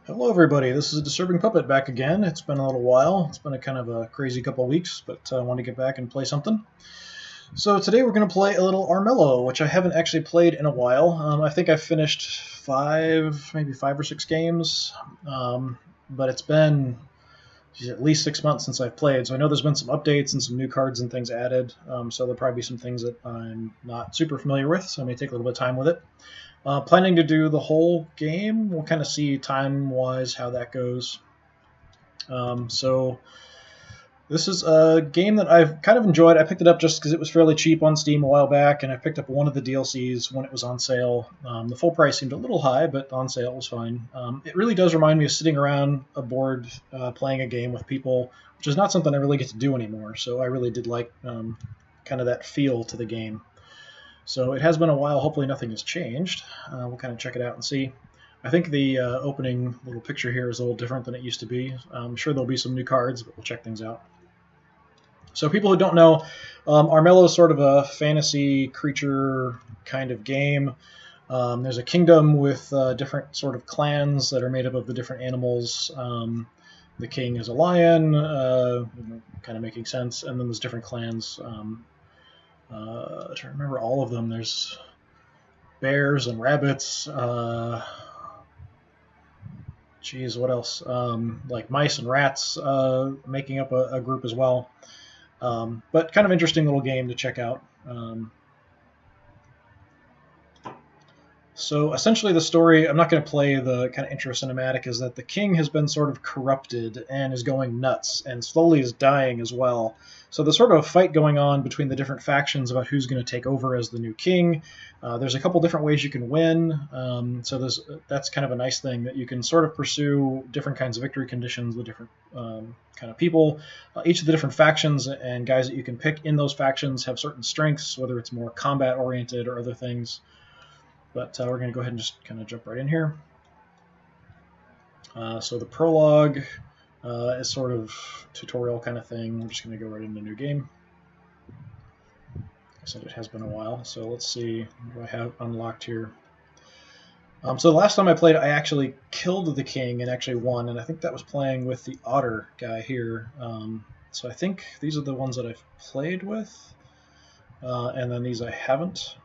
Hello everybody, this is DisturbingPuppet back again. It's been a little while. It's been a kind of a crazy couple of weeks, but I want to get back and play something. So today we're going to play a little Armello, which I haven't actually played in a while. I think I've finished maybe five or six games, but it's been at least 6 months since I've played, so I know there's been some updates and some new cards and things added, so there'll probably be some things that I'm not super familiar with, so I may take a little bit of time with it. Planning to do the whole game. We'll kind of see time-wise how that goes. So this is a game that I've kind of enjoyed. I picked it up just because it was fairly cheap on Steam a while back, and I picked up one of the DLCs when it was on sale. The full price seemed a little high, but on sale it was fine. It really does remind me of sitting around a board playing a game with people, which is not something I really get to do anymore, so I really did like kind of that feel to the game. So it has been a while. Hopefully nothing has changed. We'll kind of check it out and see. I think the opening little picture here is a little different than it used to be. I'm sure there'll be some new cards, but we'll check things out. So people who don't know, Armello is sort of a fantasy creature kind of game. There's a kingdom with different sort of clans that are made up of the different animals. The king is a lion, kind of making sense, and then there's different clans. To remember all of them, there's bears and rabbits. Geez, what else? Like mice and rats making up a group as well. But kind of interesting little game to check out. So essentially the story, I'm not going to play the kind of intro cinematic, is that the king has been sort of corrupted and is going nuts and slowly is dying as well. So there's sort of a fight going on between the different factions about who's going to take over as the new king. There's a couple different ways you can win. So that's kind of a nice thing, that you can sort of pursue different kinds of victory conditions with different kind of people. Each of the different factions and guys that you can pick in those factions have certain strengths, whether it's more combat oriented or other things. But we're going to go ahead and just kind of jump right in here. So the prologue is sort of tutorial kind of thing. We're just going to go right into new game. Like I said, it has been a while, so let's see what I have unlocked here. So the last time I played, I actually killed the king and actually won, and I think that was playing with the otter guy here. So I think these are the ones that I've played with, and then these I haven't.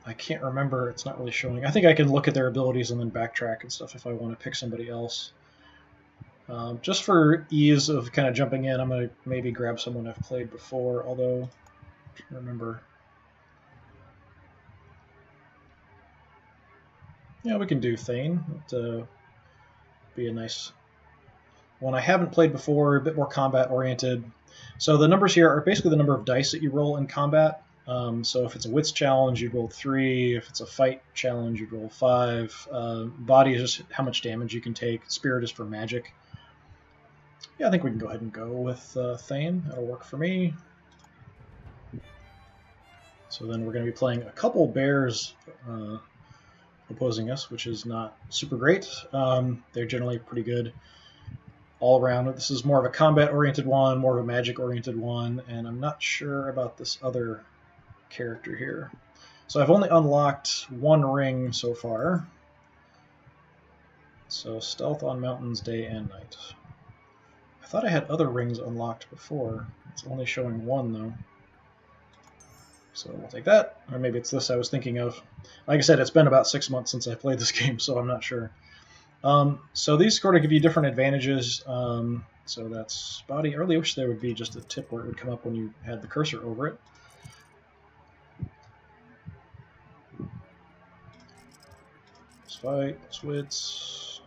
I can't remember. It's not really showing. I think I can look at their abilities and then backtrack and stuff if I want to pick somebody else. Just for ease of kind of jumping in, I'm going to maybe grab someone I've played before, although I can't remember. Yeah, we can do Thane. It'd be a nice one I haven't played before, a bit more combat oriented. So the numbers here are basically the number of dice that you roll in combat. So if it's a wits challenge, you'd roll 3. If it's a fight challenge, you'd roll 5. Body is just how much damage you can take. Spirit is for magic. Yeah, I think we can go ahead and go with Thane. That'll work for me. So then we're going to be playing a couple bears opposing us, which is not super great. They're generally pretty good all around. This is more of a combat-oriented one, more of a magic-oriented one, and I'm not sure about this other character here. So I've only unlocked one ring so far. So stealth on mountains day and night. I thought I had other rings unlocked before. It's only showing one though. So we'll take that, or maybe it's this I was thinking of. Like I said, it's been about 6 months since I played this game, so I'm not sure. So these sort of give you different advantages. So that's body. I really wish there would be just a tip where it would come up when you had the cursor over it. Let's fight, let's wits.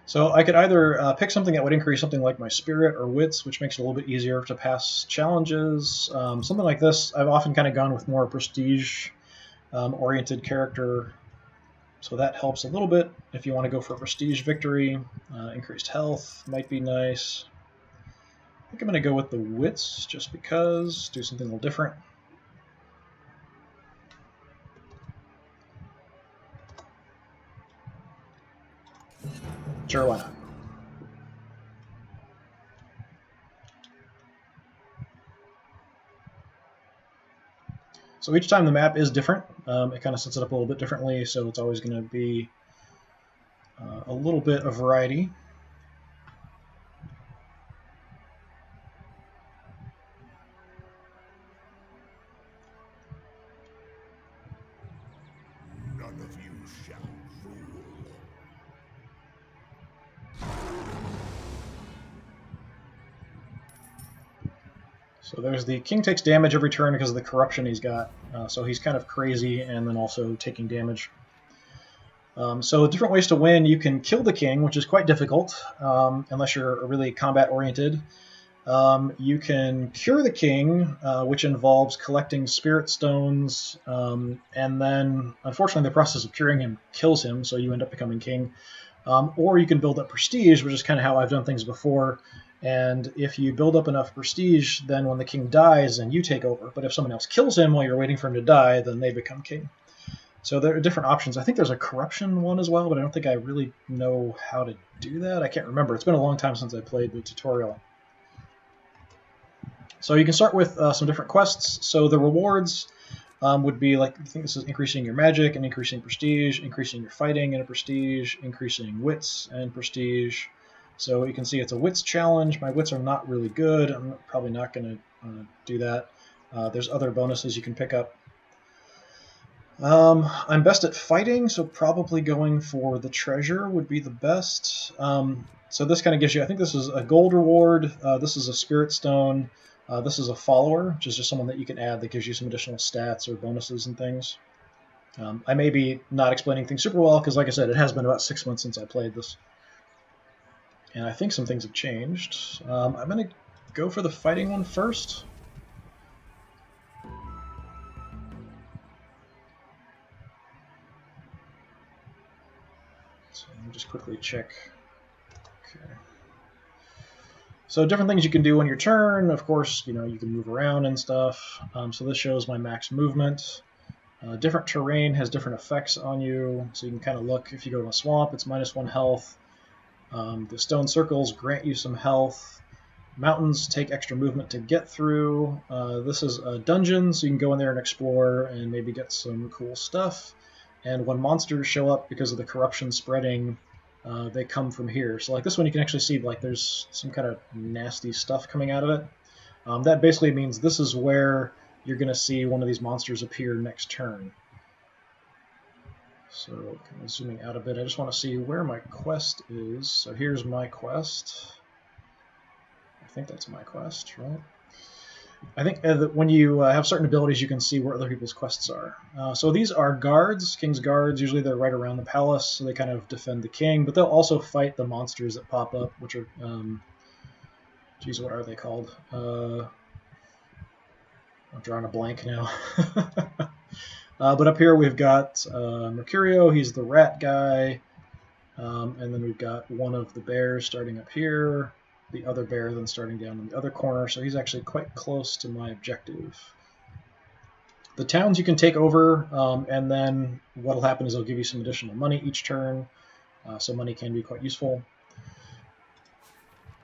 So I could either pick something that would increase something like my spirit or wits, which makes it a little bit easier to pass challenges. Something like this, I've often kind of gone with more prestige-oriented character. So that helps a little bit if you want to go for a prestige victory. Increased health might be nice. I think I'm going to go with the wits just because, do something a little different. Sure, why not? So each time the map is different. It kind of sets it up a little bit differently, so it's always going to be a little bit of variety. None of you shall rule. So there's the king takes damage every turn because of the corruption he's got. So he's kind of crazy and then also taking damage. So different ways to win. You can kill the king, which is quite difficult unless you're really combat oriented. You can cure the king, which involves collecting spirit stones, and then unfortunately the process of curing him kills him, so you end up becoming king. Or you can build up prestige, which is kind of how I've done things before. And if you build up enough prestige, then when the king dies, then you take over. But if someone else kills him while you're waiting for him to die, then they become king. So there are different options. I think there's a corruption one as well, but I don't think I really know how to do that. I can't remember. It's been a long time since I played the tutorial. So you can start with some different quests. So the rewards would be like, I think this is increasing your magic and increasing prestige, increasing your fighting and prestige, increasing wits and prestige. So you can see it's a wits challenge. My wits are not really good. I'm probably not going to do that. There's other bonuses you can pick up. I'm best at fighting, so probably going for the treasure would be the best. So this kind of gives you, I think this is a gold reward. This is a spirit stone. This is a follower, which is just someone that you can add that gives you some additional stats or bonuses and things. I may be not explaining things super well because, like I said, it has been about 6 months since I played this. And I think some things have changed. I'm going to go for the fighting one first. So let me just quickly check. Okay. So different things you can do on your turn. Of course, you can move around and stuff. So this shows my max movement. Different terrain has different effects on you. So you can kind of look, if you go to a swamp, it's -1 health. The stone circles grant you some health. Mountains take extra movement to get through. This is a dungeon, so you can go in there and explore and maybe get some cool stuff. And when monsters show up because of the corruption spreading, they come from here. So like this one, you can actually see like there's some kind of nasty stuff coming out of it. That basically means this is where you're going to see one of these monsters appear next turn. So kind of zooming out a bit, I just want to see where my quest is. So here's my quest. I think that's my quest, right? I think when you have certain abilities, you can see where other people's quests are. So these are guards, king's guards. Usually they're right around the palace, so they kind of defend the king. But they'll also fight the monsters that pop up, which are, geez, what are they called? I'm drawing a blank now. But up here we've got Mercurio. He's the rat guy. And then we've got one of the bears starting up here. The other bear then starting down in the other corner, so he's actually quite close to my objective. The towns you can take over, and then what will happen is they'll give you some additional money each turn, so money can be quite useful.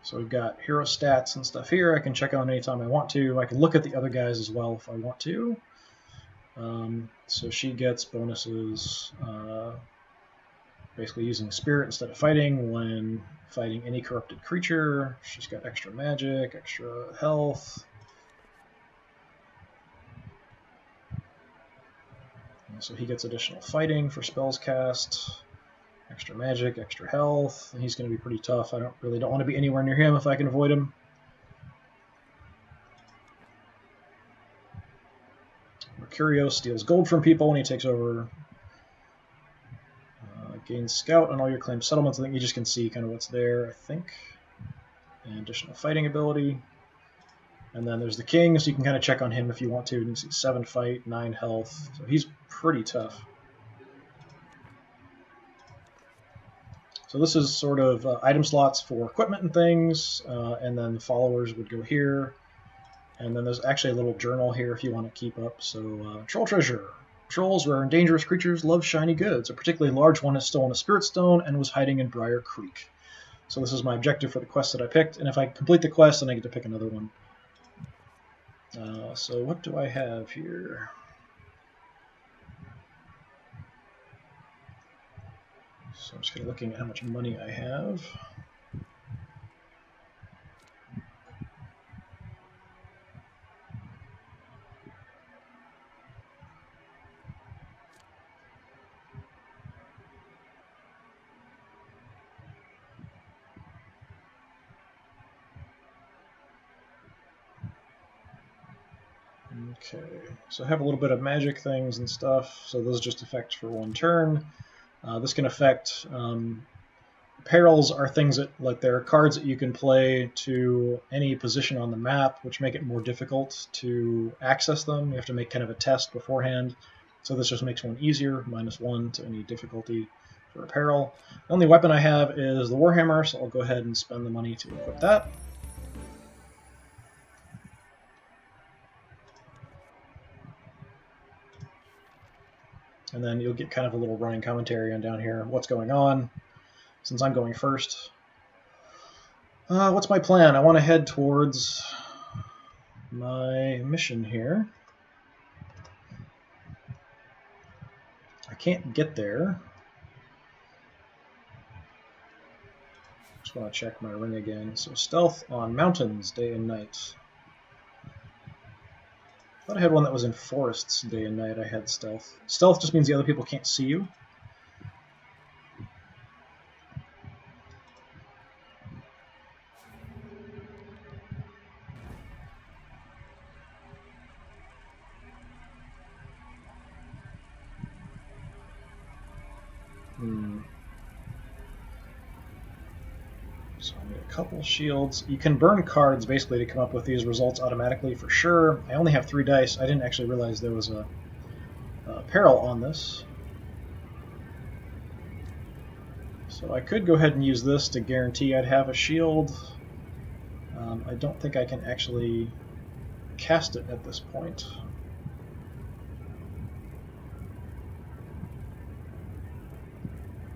So we've got hero stats and stuff here. I can check on anytime I want to. I can look at the other guys as well if I want to. So she gets bonuses basically using spirit instead of fighting when fighting any corrupted creature. She's got extra magic, extra health. And so he gets additional fighting for spells cast, extra magic, extra health. And he's going to be pretty tough. I don't want to be anywhere near him if I can avoid him. Mercurio steals gold from people when he takes over. Gain scout on all your claimed settlements. I think you just can see kind of what's there, I think. And additional fighting ability. And then there's the king, so you can kind of check on him if you want to. You can see 7 fight, 9 health. So he's pretty tough. So this is sort of item slots for equipment and things. And then the followers would go here. And then there's actually a little journal here if you want to keep up. So troll treasure. Trolls, rare and dangerous creatures, love shiny goods. A particularly large one has stolen a spirit stone and was hiding in Briar Creek. So this is my objective for the quest that I picked, and if I complete the quest, then I get to pick another one. So what do I have here? So I'm just looking at how much money I have. Okay, so I have a little bit of magic things and stuff, so those just affect for one turn. This can affect perils are things that, like, there are cards that you can play to any position on the map, which make it more difficult to access them. You have to make kind of a test beforehand. So this just makes one easier, -1 to any difficulty for a peril. The only weapon I have is the Warhammer, so I'll go ahead and spend the money to equip that. And then you'll get kind of a little running commentary on down here, what's going on, since I'm going first. What's my plan? I want to head towards my mission here. I can't get there. Just want to check my ring again. So stealth on mountains, day and night. I thought I had one that was in forests, day and night. I had stealth. Stealth just means the other people can't see you. So I need a couple shields. You can burn cards basically to come up with these results automatically for sure. I only have 3 dice. I didn't actually realize there was a peril on this. So I could go ahead and use this to guarantee I'd have a shield. I don't think I can actually cast it at this point.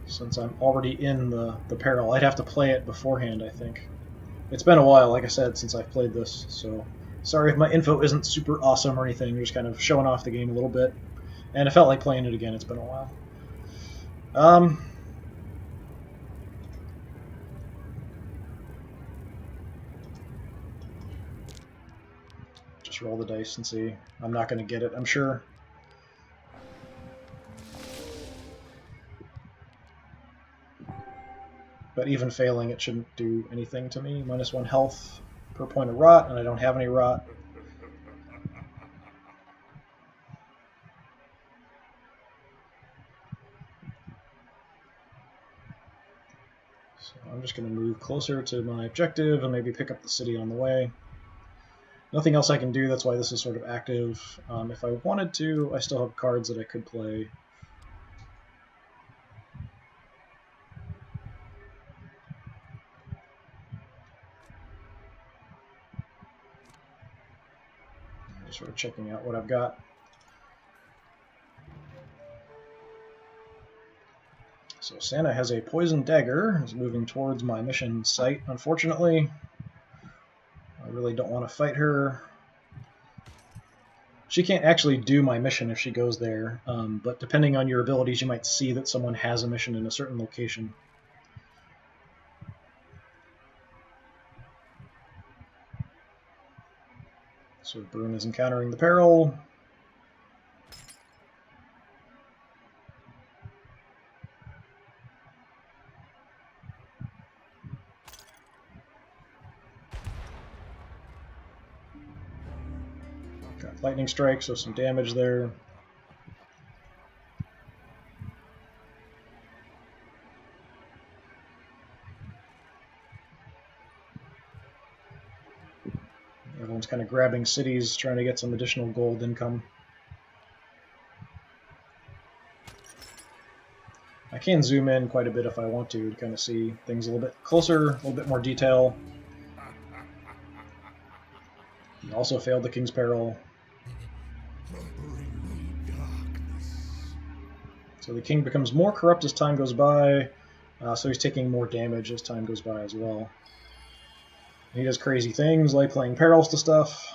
Since I'm already in the peril. I'd have to play it beforehand, I think. It's been a while, like I said, since I've played this, so sorry if my info isn't super awesome or anything. I'm just kind of showing off the game a little bit. And I felt like playing it again. It's been a while. Just roll the dice and see. I'm not going to get it, I'm sure. But even failing, it shouldn't do anything to me. -1 health per point of rot, and I don't have any rot. So I'm just going to move closer to my objective and maybe pick up the city on the way. Nothing else I can do, that's why this is sort of active. If I wanted to, I still have cards that I could play. Just sort of checking out what I've got. So Santa has a poison dagger, is moving towards my mission site, unfortunately. I really don't want to fight her. She can't actually do my mission if she goes there, but depending on your abilities, you might see that someone has a mission in a certain location. So Brune is encountering the peril. Got lightning strike, so some damage there. Everyone's kind of grabbing cities, trying to get some additional gold income. I can zoom in quite a bit if I want to kind of see things a little bit closer, a little bit more detail. He also failed the King's Peril. So the king becomes more corrupt as time goes by, so he's taking more damage as time goes by as well. He does crazy things like playing perils to stuff.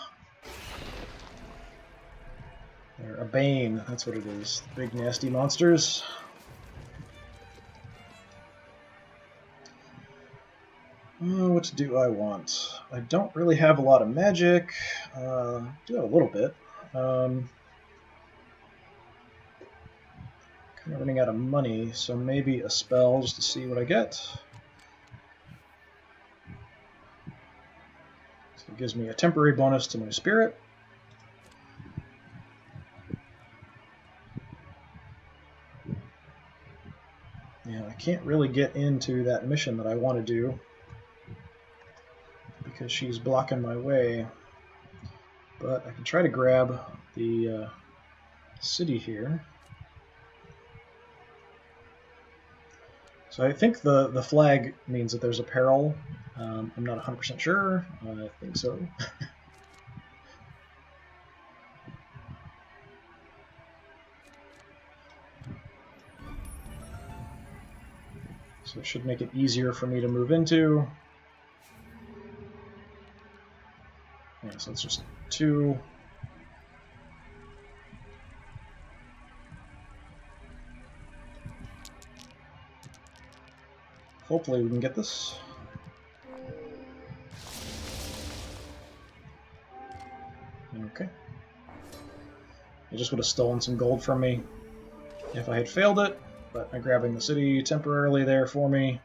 They're a bane, that's what it is. Big nasty monsters. What do I want? I don't really have a lot of magic. Do have a little bit. Kind of running out of money, so maybe a spell just to see what I get. So it gives me a temporary bonus to my spirit. Yeah, I can't really get into that mission that I want to do because she's blocking my way. But I can try to grab the city here. So I think the flag means that there's a peril. I'm not 100% sure. I think so. So it should make it easier for me to move into. Yeah, so it's just 2. Hopefully we can get this. Okay. It just would have stolen some gold from me if I had failed it, but I'm grabbing the city temporarily there for me.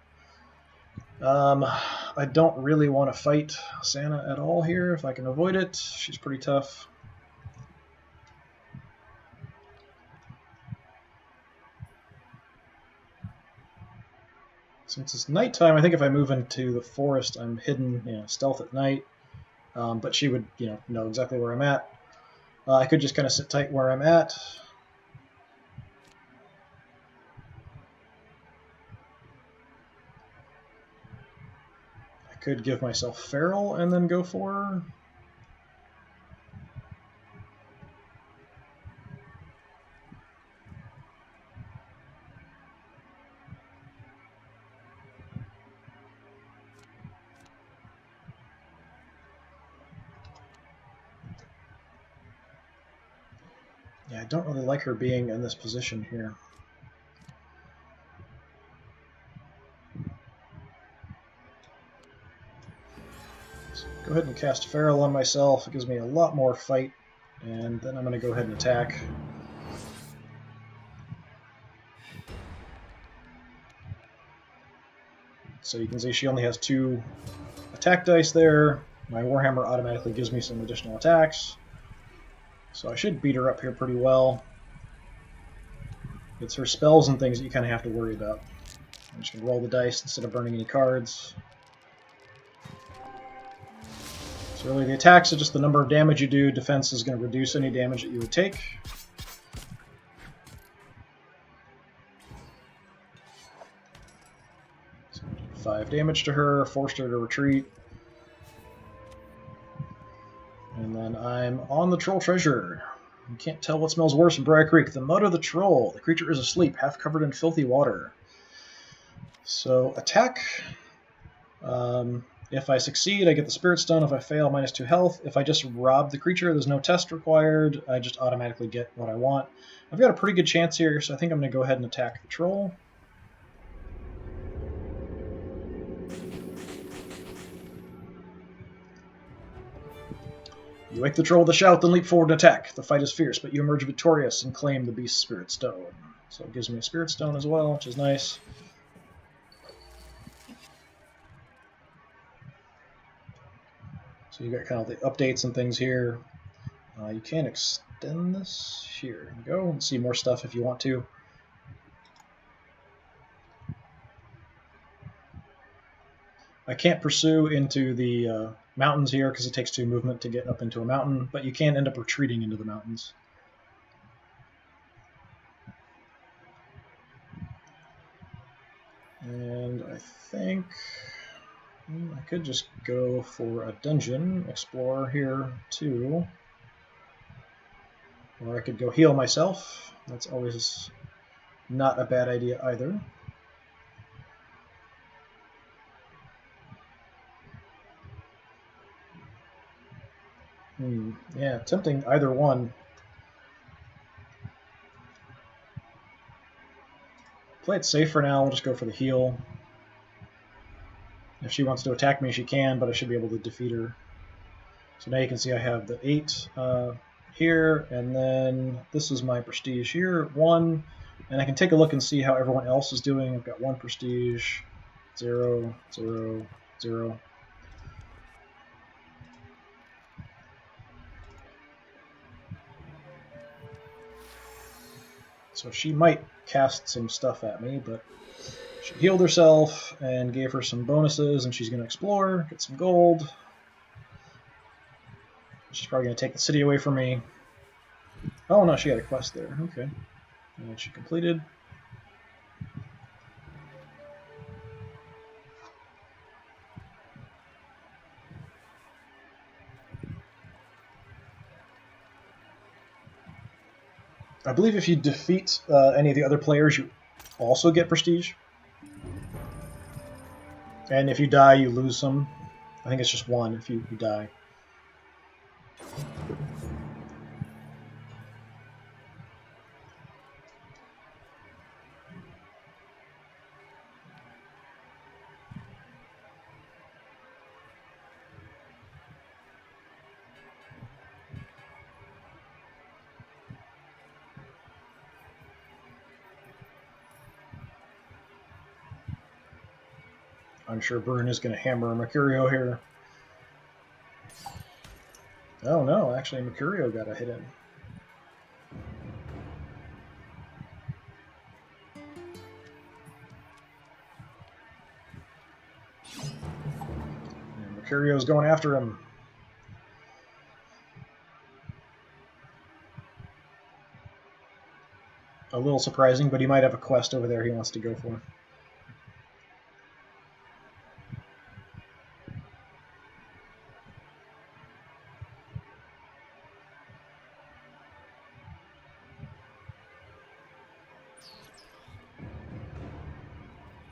I don't really want to fight Santa at all here if I can avoid it. She's pretty tough. Since it's nighttime, I think if I move into the forest, I'm hidden, stealth at night. But she would, know exactly where I'm at. I could just kind of sit tight where I'm at. I could give myself feral and then go for her. Yeah, I don't really like her being in this position here. So go ahead and cast Feral on myself. It gives me a lot more fight, and then I'm going to go ahead and attack. So you can see she only has 2 attack dice there. My Warhammer automatically gives me some additional attacks. So I should beat her up here pretty well. It's her spells and things that you kind of have to worry about. I'm just going to roll the dice instead of burning any cards. So really the attacks are just the number of damage you do. Defense is going to reduce any damage that you would take. So 5 damage to her, forced her to retreat. And then I'm on the Troll Treasure. You can't tell what smells worse in Briar Creek. The mud of the troll. The creature is asleep, half covered in filthy water. So attack. If I succeed, I get the Spirit Stone. If I fail, -2 health. If I just rob the creature, there's no test required. I just automatically get what I want. I've got a pretty good chance here, so I think I'm going to go ahead and attack the troll. You wake the troll with a shout, then leap forward and attack. The fight is fierce, but you emerge victorious and claim the beast's Spirit Stone. So it gives me a Spirit Stone as well, which is nice. So you got kind of the updates and things here. You can extend this. Here you go. And see more stuff if you want to. I can't pursue into the mountains here because it takes 2 movement to get up into a mountain, but you can end up retreating into the mountains. And I think I could just go for a dungeon explorer here too. Or I could go heal myself. That's always not a bad idea either. Yeah, tempting either one. Play it safe for now. We'll just go for the heal. If she wants to attack me, she can, but I should be able to defeat her. So now you can see I have the 8 here, and then this is my prestige here, 1. And I can take a look and see how everyone else is doing. I've got 1 prestige, 0, 0, 0. So she might cast some stuff at me, but she healed herself and gave her some bonuses, and she's going to explore, get some gold. She's probably going to take the city away from me. Oh no, she had a quest there. Okay. And she completed. I believe if you defeat any of the other players, you also get prestige. And if you die, you lose some. I think it's just 1 if you die. I'm sure Brune is going to hammer Mercurio here. Oh no, actually Mercurio got a hit in. And Mercurio's going after him. A little surprising, but he might have a quest over there he wants to go for.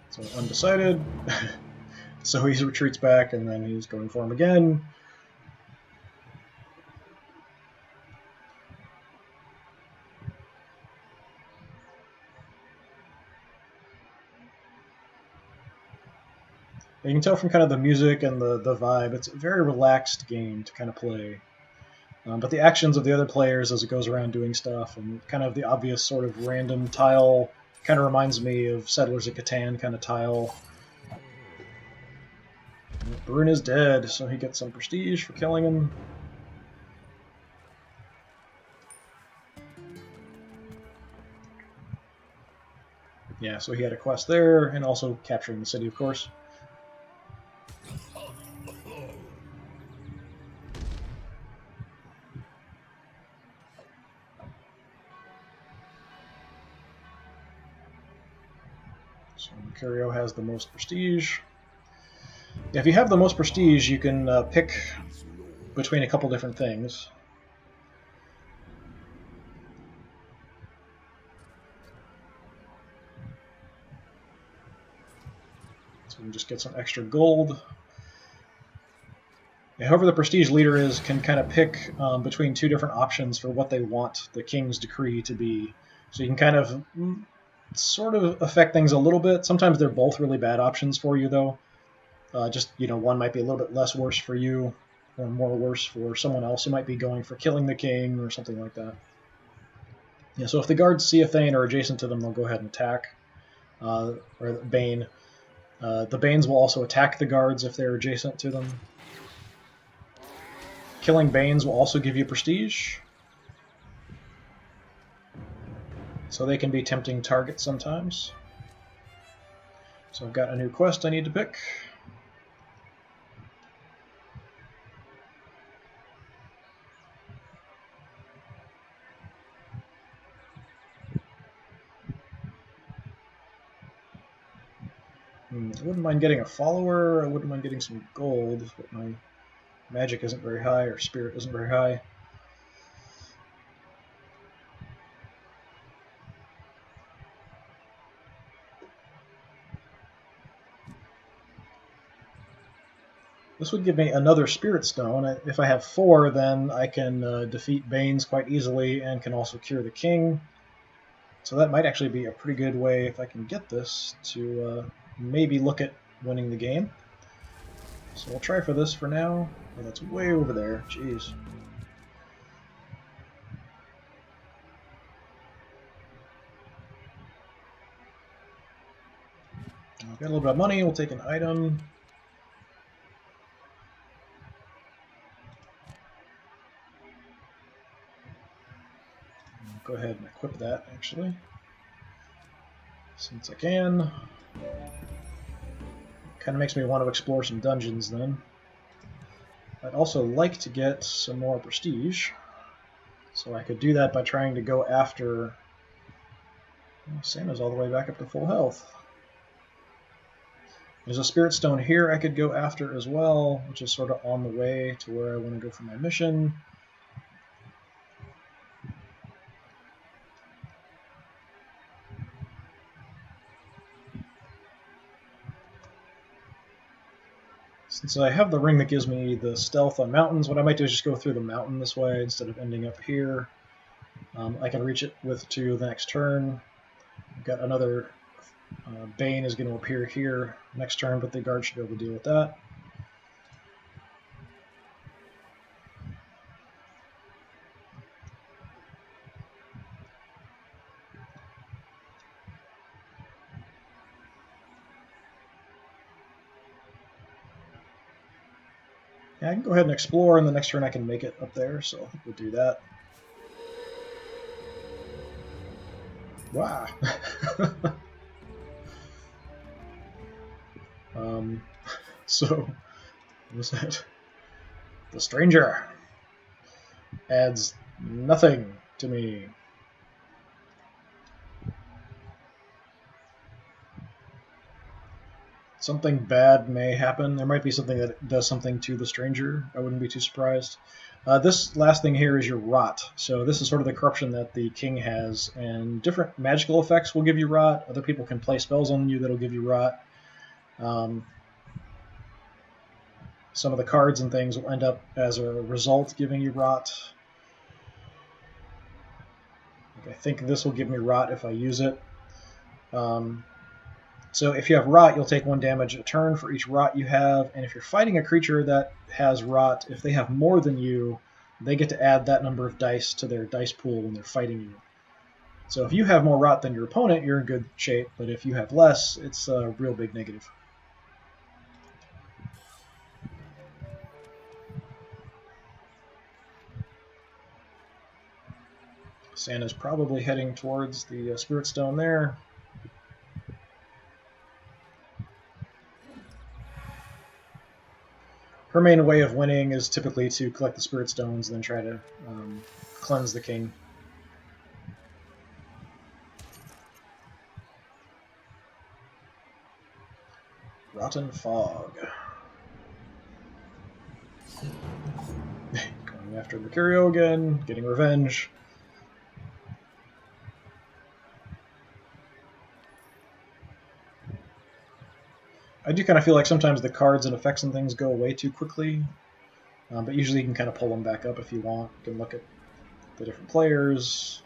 So undecided. So he retreats back, and then he's going for him again. You can tell from kind of the music and the vibe, it's a very relaxed game to kind of play. But the actions of the other players as it goes around doing stuff, and kind of the obvious sort of random tile, kind of reminds me of Settlers of Catan kind of tile. Brune is dead, so he gets some prestige for killing him. Yeah, so he had a quest there, and also capturing the city, of course. So Mercurio has the most prestige. If you have the most prestige, you can pick between a couple different things. So you can just get some extra gold. Whoever the prestige leader is can kind of pick between 2 different options for what they want the king's decree to be. So you can kind of sort of affect things a little bit. Sometimes they're both really bad options for you, though. Just, one might be a little bit less worse for you, or more worse for someone else who might be going for killing the king or something like that. Yeah, so if the guards see a Thane or adjacent to them, they'll go ahead and attack. Or Bane. The Banes will also attack the guards if they're adjacent to them. Killing Banes will also give you prestige. So they can be tempting targets sometimes. So I've got a new quest I need to pick. I wouldn't mind getting a follower, I wouldn't mind getting some gold, but my magic isn't very high, or spirit isn't very high. This would give me another Spirit Stone. If I have 4, then I can defeat Banes quite easily and can also cure the king. So that might actually be a pretty good way, if I can get this, to maybe look at winning the game. So we'll try for this for now. Oh, that's way over there. Jeez. Got a little bit of money. We'll take an item. I'll go ahead and equip that, actually, since I can. Kind of makes me want to explore some dungeons then. I'd also like to get some more prestige, so I could do that by trying to go after... Well, Santa's all the way back up to full health. There's a spirit stone here I could go after as well, which is sort of on the way to where I want to go for my mission. Since I have the ring that gives me the stealth on mountains, what I might do is just go through the mountain this way instead of ending up here. I can reach it to the next turn. I've got another Bane is going to appear here next turn, but the guard should be able to deal with that. Yeah, I can go ahead and explore, and the next turn I can make it up there, so I think we'll do that. Wow. So, what was that? The stranger adds nothing to me. Something bad may happen. There might be something that does something to the stranger. I wouldn't be too surprised. This last thing here is your rot. So this is sort of the corruption that the king has, and different magical effects will give you rot. Other people can play spells on you that'll give you rot. Some of the cards and things will end up as a result giving you rot. I think this will give me rot if I use it. So if you have rot, you'll take 1 damage a turn for each rot you have, and if you're fighting a creature that has rot, if they have more than you, they get to add that number of dice to their dice pool when they're fighting you. So if you have more rot than your opponent, you're in good shape, but if you have less, it's a real big negative. Santa's probably heading towards the Spirit Stone there. Her main way of winning is typically to collect the Spirit Stones and then try to cleanse the king. Rotten Fog. Going after Mercurio again, getting revenge. I do kind of feel like sometimes the cards and effects and things go away too quickly, but usually you can kind of pull them back up if you want. You can look at the different players.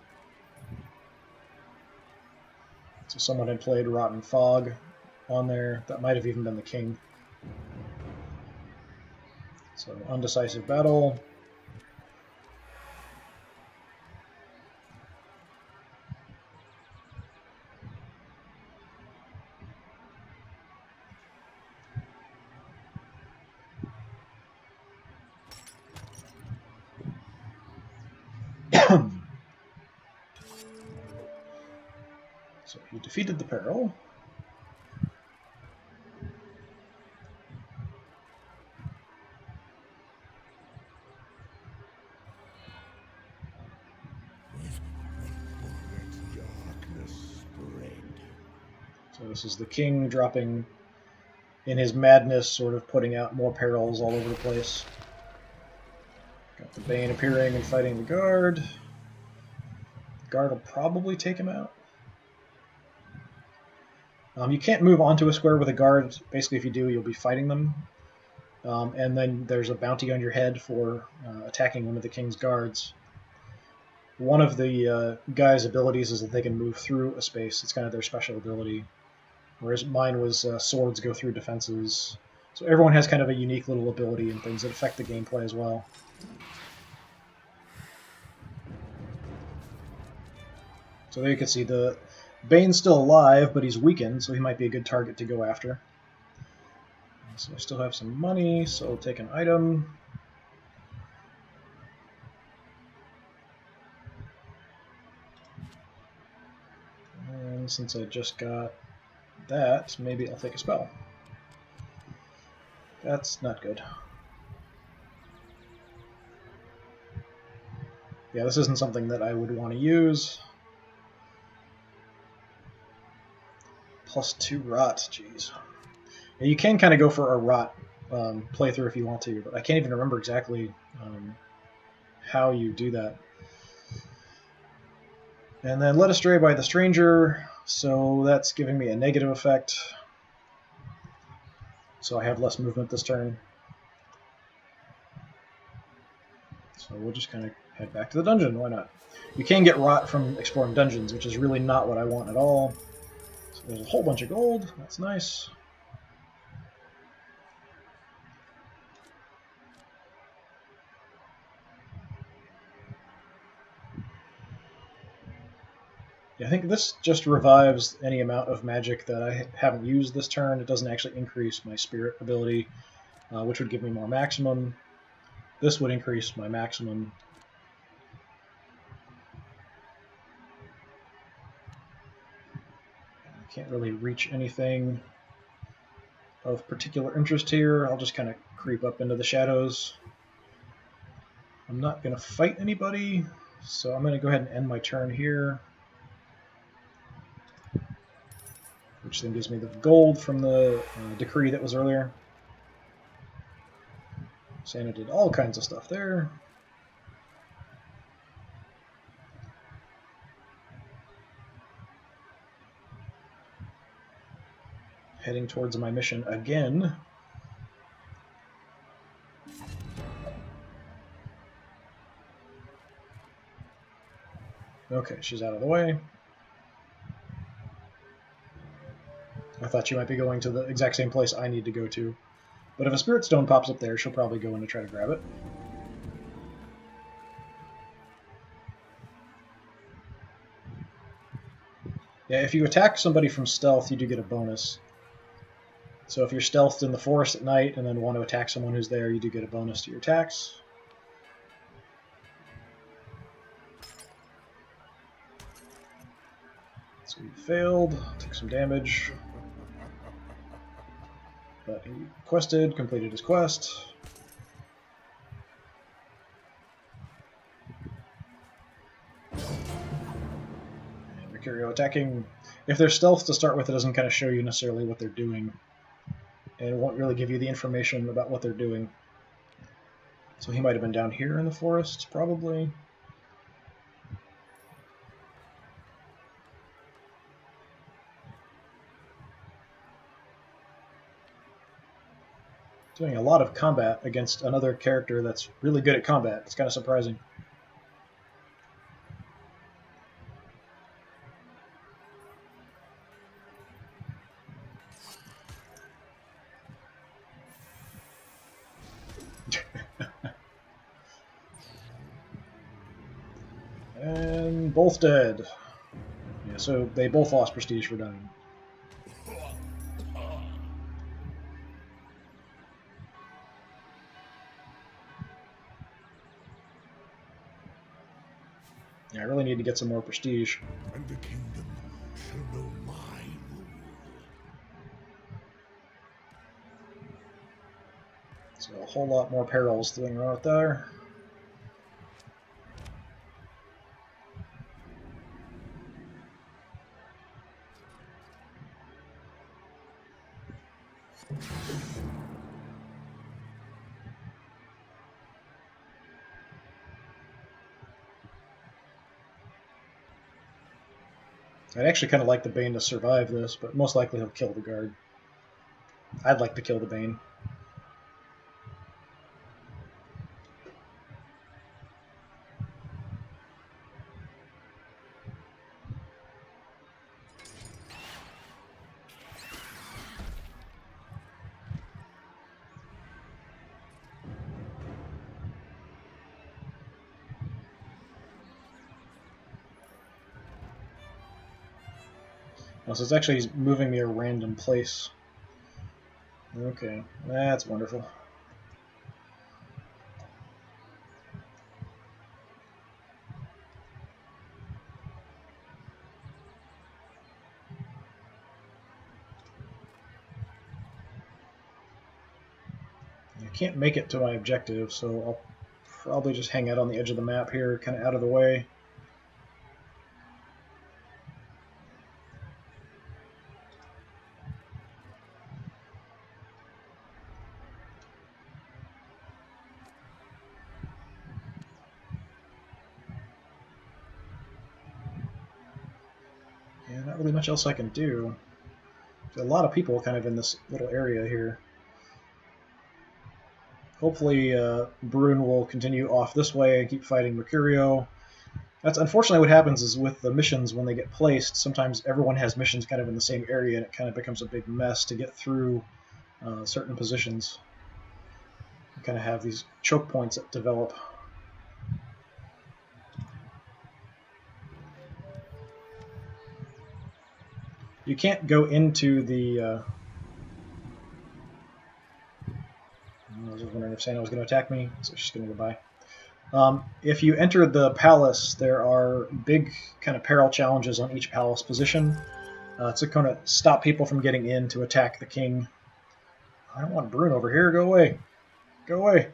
So someone had played Rotten Fog on there. That might have even been the king. So undecisive battle. So he defeated the peril. So this is the king dropping, in his madness, sort of putting out more perils all over the place. Got the Bane appearing and fighting the guard. The guard will probably take him out. You can't move onto a square with a guard. Basically, if you do, you'll be fighting them. And then there's a bounty on your head for attacking one of the king's guards. One of the guys' abilities is that they can move through a space. It's kind of their special ability. Whereas mine was swords go through defenses, So everyone has kind of a unique little ability and things that affect the gameplay as well. So there you can see the Bane's still alive, but he's weakened, so he might be a good target to go after. So I still have some money, so I'll take an item. And since I just got that, maybe I'll take a spell. That's not good. Yeah, this isn't something that I would want to use. +2 rot, jeez. Yeah, you can kind of go for a rot playthrough if you want to, but I can't even remember exactly how you do that. And then led astray by the stranger, so that's giving me a negative effect. So I have less movement this turn. So we'll just kind of head back to the dungeon, why not? You can get rot from exploring dungeons, which is really not what I want at all. So there's a whole bunch of gold, that's nice. Yeah, I think this just revives any amount of magic that I haven't used this turn. It doesn't actually increase my spirit ability, which would give me more maximum. This would increase my maximum. I can't really reach anything of particular interest here. I'll just kind of creep up into the shadows. I'm not going to fight anybody, so I'm going to go ahead and end my turn here. Which then gives me the gold from the decree that was earlier. Santa did all kinds of stuff there. Heading towards my mission again. Okay, she's out of the way. I thought she might be going to the exact same place I need to go to. But if a spirit stone pops up there, she'll probably go in to try to grab it. Yeah, if you attack somebody from stealth, you do get a bonus. So if you're stealthed in the forest at night and then want to attack someone who's there, you do get a bonus to your attacks. So he failed, took some damage. But he quested, completed his quest. And Mercurio attacking. If they're stealth to start with, it doesn't kind of show you necessarily what they're doing. And it won't really give you the information about what they're doing. So he might have been down here in the forest, probably. Doing a lot of combat against another character that's really good at combat. It's kind of surprising. And both dead. Yeah, so they both lost prestige for dying. Yeah, I really need to get some more prestige. And the kingdom shall know my rule. So a whole lot more perils doing right there. I'd actually kind of like the Bane to survive this, but most likely he'll kill the guard. I'd like to kill the Bane. Oh, so it's actually moving me a random place. Okay, that's wonderful. I can't make it to my objective, so I'll probably just hang out on the edge of the map here, kind of out of the way. Yeah, not really much else I can do. There's a lot of people kind of in this little area here. Hopefully, Brune will continue off this way and keep fighting Mercurio. That's unfortunately what happens is with the missions when they get placed, sometimes everyone has missions kind of in the same area and it kind of becomes a big mess to get through certain positions. You kind of have these choke points that develop. You can't go into the... I was wondering if Santa was going to attack me, so she's going to go by. If you enter the palace, there are big kind of peril challenges on each palace position to kind of stop people from getting in to attack the king. I don't want Brune over here. Go away. Go away.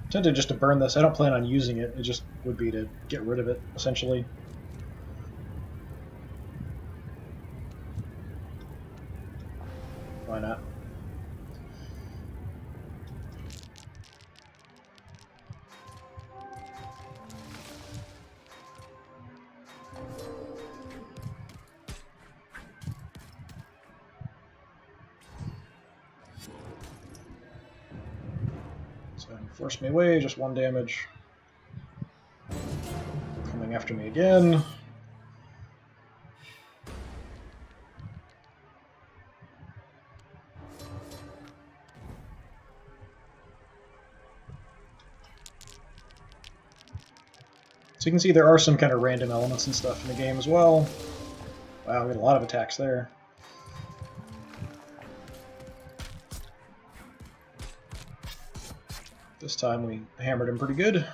I'm tempted just to burn this. I don't plan on using it. It just would be to get rid of it, essentially. Why not? So force me away, just 1 damage. Coming after me again. So you can see there are some kind of random elements and stuff in the game as well. Wow, we had a lot of attacks there. This time we hammered him pretty good.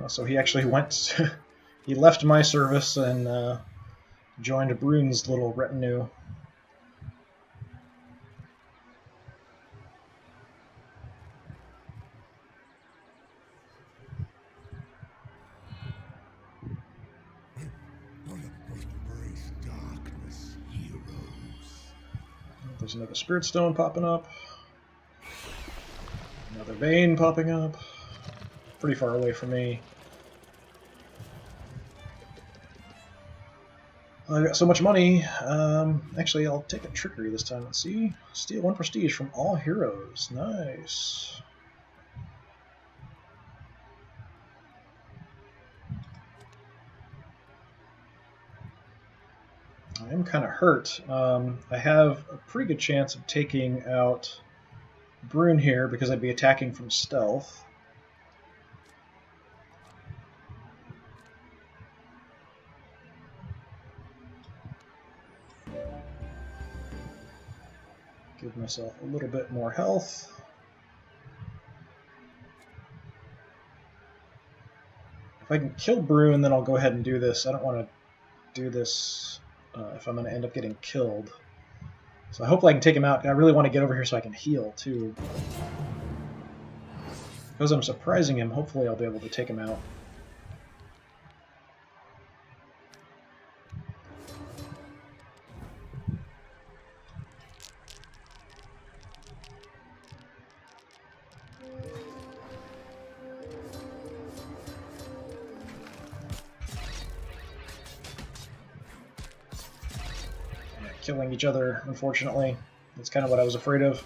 So he actually went... he left my service and joined Brune's little retinue. Embrace darkness, heroes. There's another Spirit Stone popping up. Another Vein popping up. Pretty far away from me. I got so much money. Actually, I'll take a trickery this time. Let's see. Steal 1 prestige from all heroes. Nice. I am kind of hurt. I have a pretty good chance of taking out Brune here because I'd be attacking from stealth. Give myself a little bit more health. If I can kill Brune, then I'll go ahead and do this. I don't want to do this if I'm going to end up getting killed. So I hope I can take him out. I really want to get over here so I can heal, too. Because I'm surprising him, hopefully I'll be able to take him out. killing each other, unfortunately. That's kind of what I was afraid of.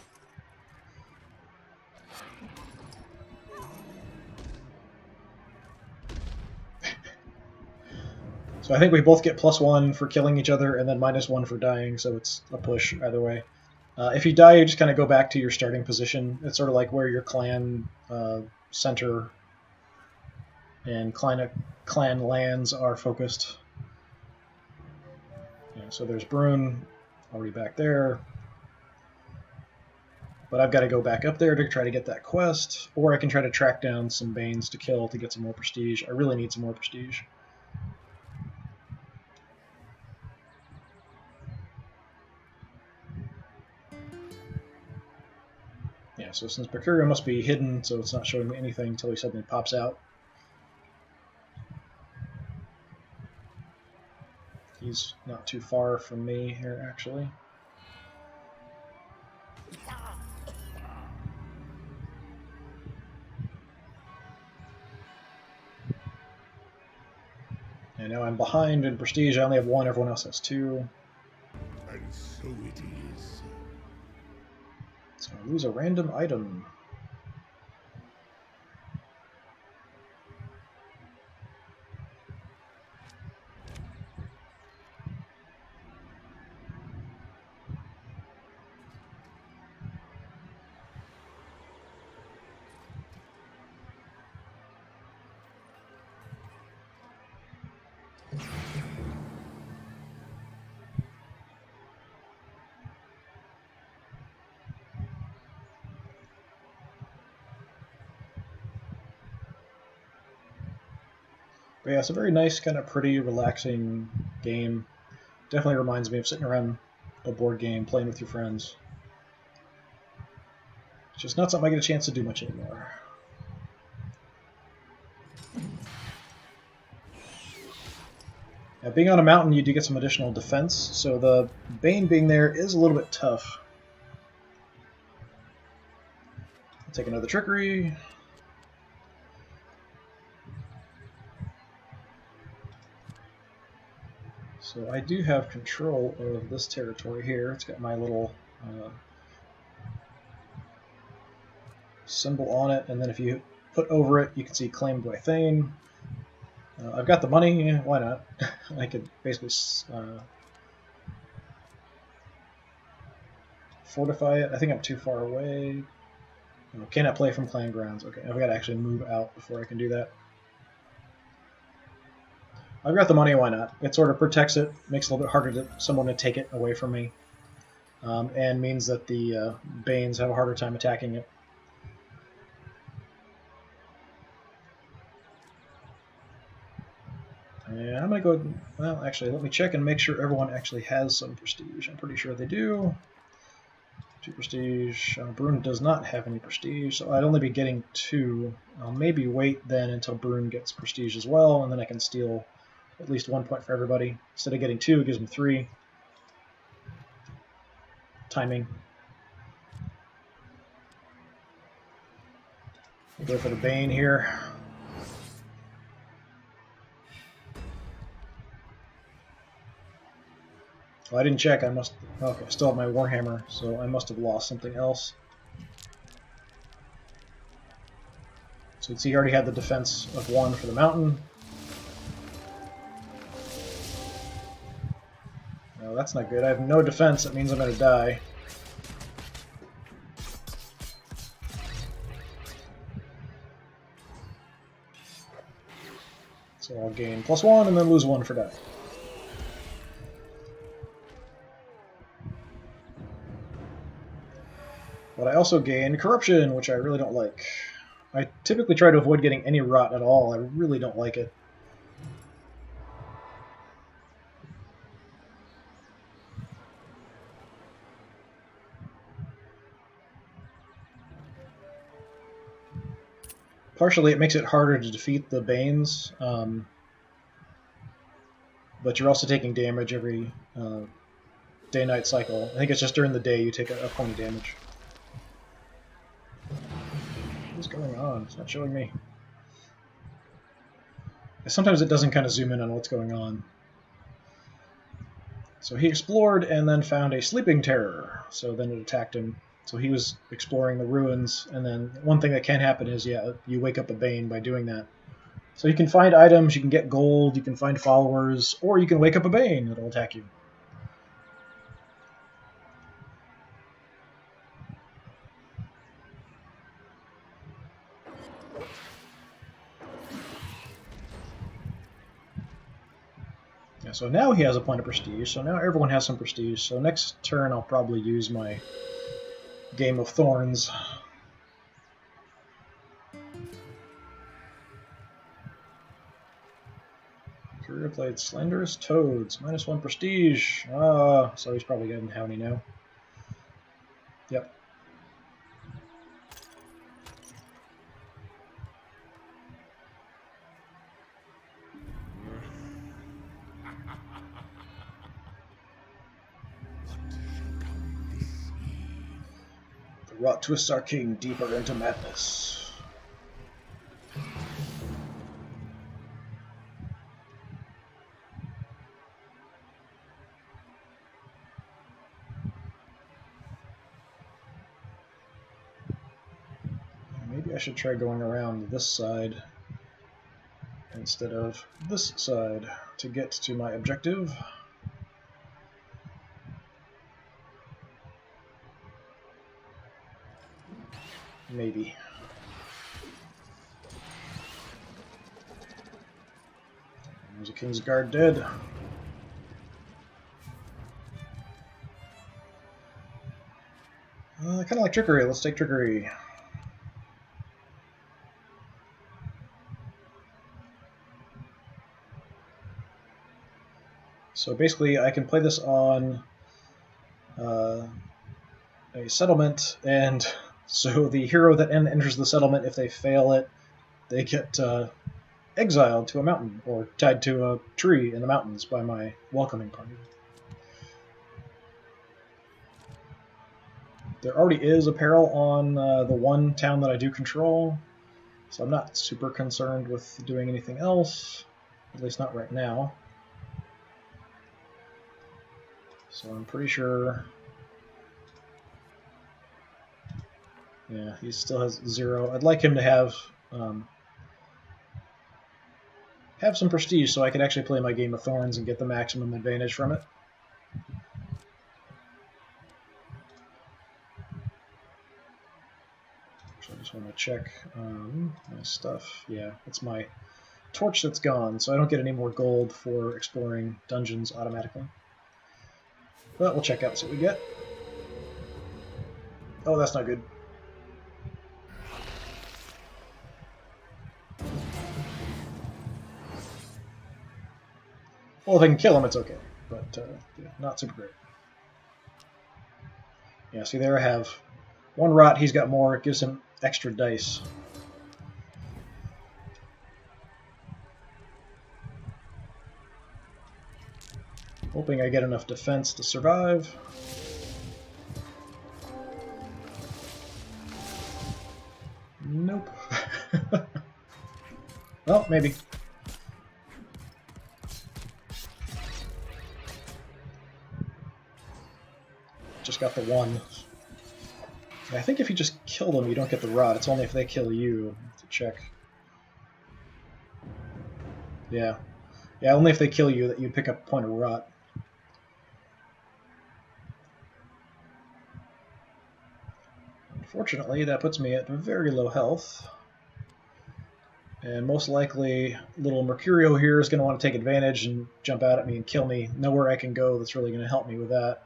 So I think we both get +1 for killing each other, and then -1 for dying, so it's a push either way. If you die, you just kind of go back to your starting position. It's sort of like where your clan center and clan lands are focused. Yeah, so there's Brune, already back there. But I've got to go back up there to try to get that quest, or I can try to track down some Banes to kill to get some more prestige. I really need some more prestige. Yeah, so since Mercurio must be hidden, so it's not showing me anything until he suddenly pops out. He's not too far from me here, actually. And now I'm behind in prestige. I only have 1, everyone else has 2. And so it is. So I lose a random item. But yeah, it's a very nice, kind of pretty, relaxing game. Definitely reminds me of sitting around a board game, playing with your friends. It's just not something I get a chance to do much anymore. Now, being on a mountain, you do get some additional defense, so the Bane being there is a little bit tough. I'll take another Trickery. So I do have control of this territory here. It's got my little symbol on it, and then if you put over it, you can see claimed by Thane. I've got the money, yeah, why not? I could basically fortify it. I think I'm too far away. Oh, cannot play from clan grounds. Okay, I've got to actually move out before I can do that. I've got the money, why not? It sort of protects it, makes it a little bit harder to someone to take it away from me, and means that the Banes have a harder time attacking it. And I'm going to go, well, actually, let me check and make sure everyone actually has some prestige. I'm pretty sure they do. 2 prestige. Brune does not have any prestige, so I'd only be getting 2. I'll maybe wait then until Brune gets prestige as well, and then I can steal at least 1 point for everybody. Instead of getting 2, it gives me 3. Timing. We'll go for the Bane here. Oh, I didn't check. I must. Okay, I still have my Warhammer, so I must have lost something else. So you can see he already had the defense of 1 for the mountain. No, that's not good. I have no defense. That means I'm going to die. So I'll gain +1 and then lose 1 for dying. But I also gain corruption, which I really don't like. I typically try to avoid getting any rot at all. I really don't like it. Partially, it makes it harder to defeat the Banes, but you're also taking damage every day-night cycle. I think it's just during the day you take a point of damage. What's going on? It's not showing me. Sometimes it doesn't kind of zoom in on what's going on. So he explored and then found a sleeping terror. So then it attacked him. So he was exploring the ruins, and then one thing that can happen is, yeah, you wake up a Bane by doing that. So you can find items, you can get gold, you can find followers, or you can wake up a Bane that'll attack you. Yeah, so now he has a point of prestige, so now everyone has some prestige. So next turn I'll probably use my Game of Thorns. Career played Slenderous Toads, -1 prestige. So he's probably getting how many now? Yep. The rot twists our king deeper into madness. Maybe I should try going around this side instead of this side to get to my objective. Maybe. There's a King's Guard dead. Kind of like trickery. Let's take trickery. So basically, I can play this on a settlement, and so the hero that enters the settlement, if they fail it, they get exiled to a mountain or tied to a tree in the mountains by my welcoming party. There already is a peril on the one town that I do control, so I'm not super concerned with doing anything else, at least not right now. So I'm pretty sure... Yeah, he still has 0. I'd like him to have some prestige so I can actually play my Game of Thorns and get the maximum advantage from it. So I just want to check my stuff. Yeah, it's my torch that's gone, so I don't get any more gold for exploring dungeons automatically. But we'll check out and see what we get. Oh, that's not good. Well, if I can kill him, it's okay, but yeah, not super great. Yeah, see there I have 1 rot, he's got more, it gives him extra dice. Hoping I get enough defense to survive. Nope. Well, maybe. Just got the 1. I think if you just kill them, you don't get the rot. It's only if they kill you. To check. Yeah. Yeah, only if they kill you that you pick up a point of rot. Unfortunately, that puts me at very low health. And most likely, little Mercurio here is going to want to take advantage and jump out at me and kill me. Nowhere I can go that's really going to help me with that.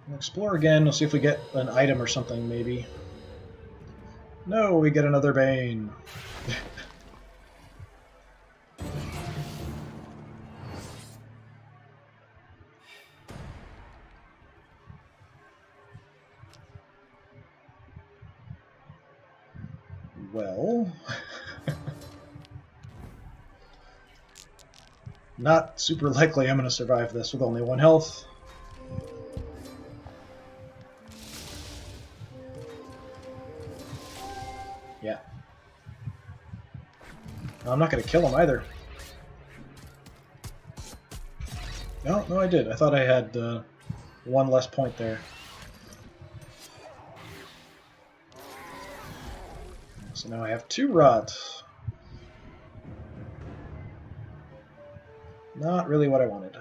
We'll explore again. We'll see if we get an item or something, maybe. No, we get another Bane. Well... Not super likely I'm going to survive this with only 1 health. Yeah. I'm not going to kill him either. No, I did. I thought I had one less point there. So now I have 2 rot. Not really what I wanted.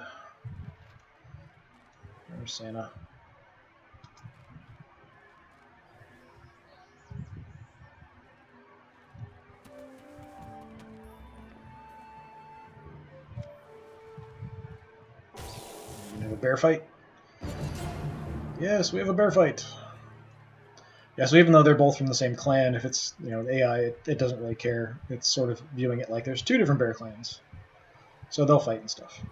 There's Santa. We have a bear fight. Yes, we have a bear fight. Yeah, so even though they're both from the same clan, if it's, you know, AI, it doesn't really care. It's sort of viewing it like there's 2 different bear clans. So they'll fight and stuff.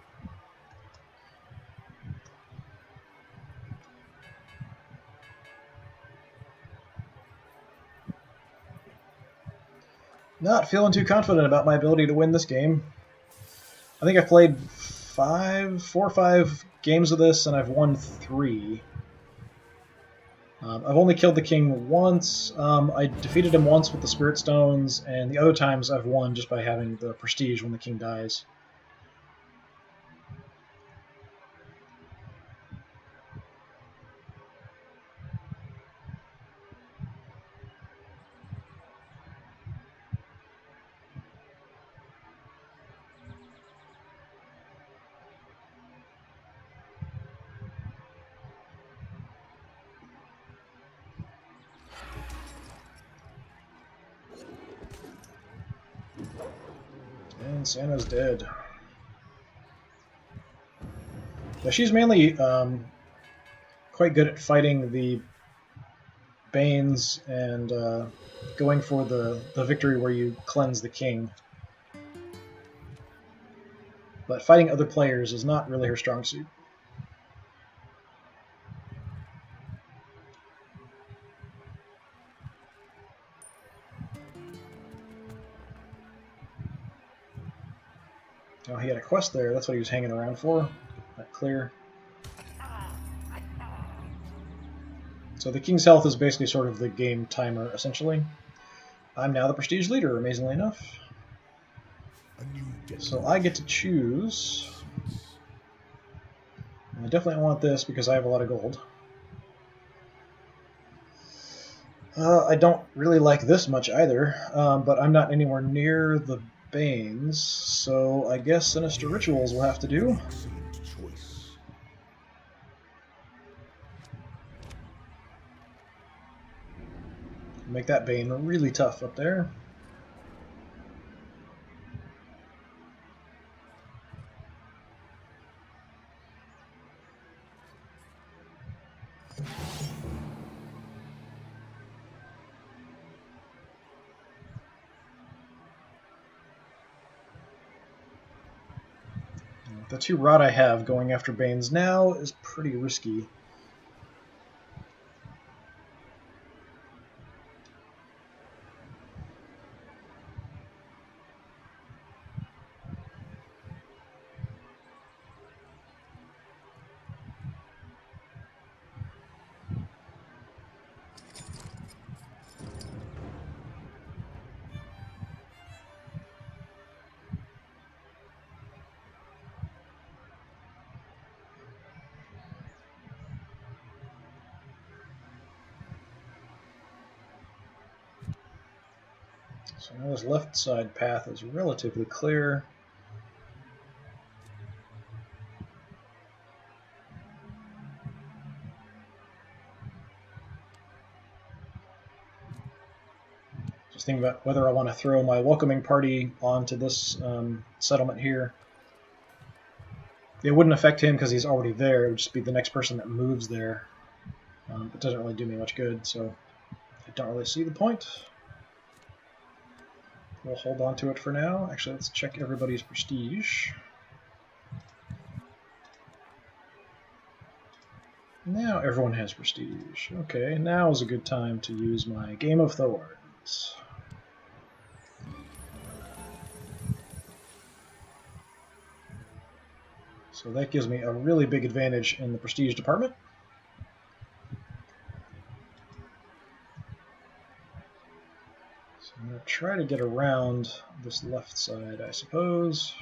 Not feeling too confident about my ability to win this game. I think I've played 4 or 5 games of this, and I've won 3. I've only killed the king once. I defeated him once with the spirit stones, and the other times I've won just by having the prestige when the king dies. And Santa's dead. Yeah, she's mainly quite good at fighting the Banes and going for the victory where you cleanse the king. But fighting other players is not really her strong suit. Oh, he had a quest there. That's what he was hanging around for. Not clear. So the king's health is basically sort of the game timer, essentially. I'm now the prestige leader, amazingly enough. So I get to choose. I definitely want this because I have a lot of gold. I don't really like this much either, but I'm not anywhere near the Banes, so I guess Sinister Rituals will have to do. Make that Bane really tough up there. The 2 rot I have going after Banes now is pretty risky. So now this left side path is relatively clear. Just thinking about whether I want to throw my welcoming party onto this settlement here. It wouldn't affect him because he's already there. It would just be the next person that moves there. It doesn't really do me much good, so I don't really see the point. We'll hold on to it for now. Actually, let's check everybody's prestige. Now everyone has prestige. Okay, now is a good time to use my Game of Thorns. So that gives me a really big advantage in the prestige department. So I'm going to try to get around this left side, I suppose.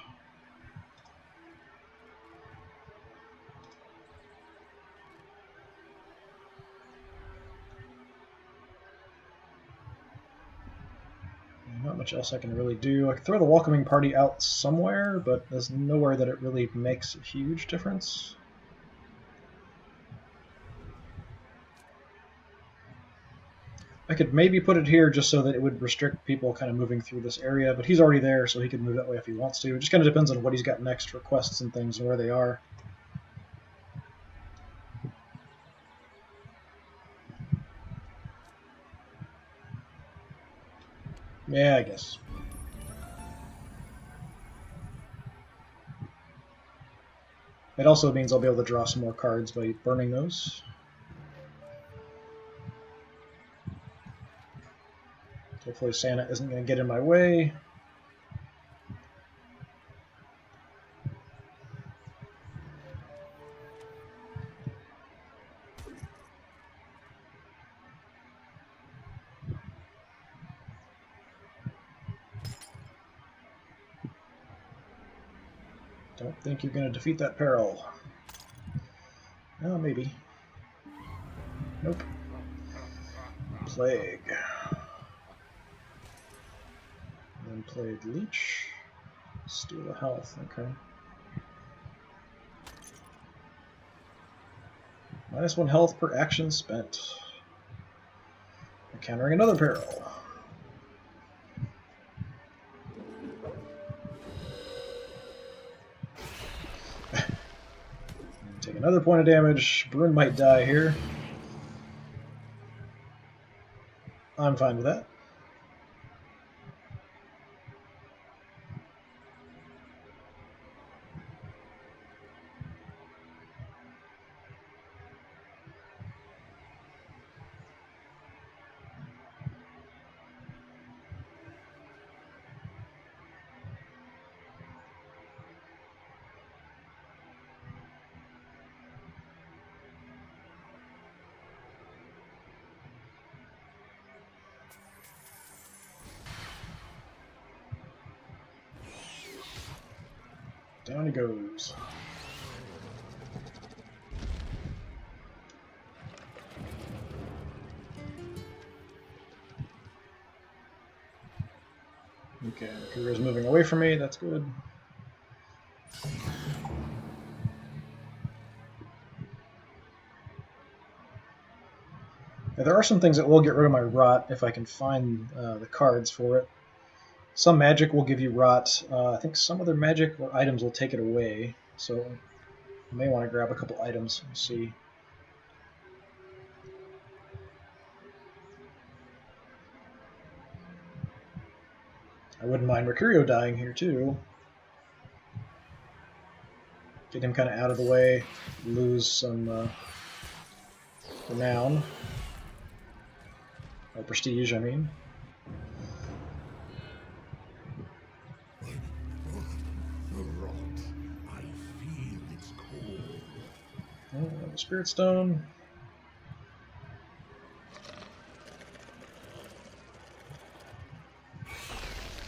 Not much else I can really do. I could throw the welcoming party out somewhere, but there's nowhere that it really makes a huge difference. I could maybe put it here just so that it would restrict people kind of moving through this area, but he's already there, so he can move that way if he wants to. It just kind of depends on what he's got next for quests and things and where they are. Yeah, I guess. It also means I'll be able to draw some more cards by burning those. Hopefully Santa isn't going to get in my way. Don't think you're going to defeat that peril. Oh, maybe. Nope. Plague. And then Plague Leech. Steal the health, okay. -1 health per action spent. Encountering another peril. Take another point of damage. Bruin might die here. I'm fine with that. Down he goes. Okay, the courier's moving away from me, that's good. Now, there are some things that will get rid of my rot if I can find the cards for it. Some magic will give you rot. I think some other magic or items will take it away. So I may want to grab a couple items and see. I wouldn't mind Mercurio dying here too. Get him kind of out of the way. Lose some renown. Or prestige, I mean. The Spirit Stone.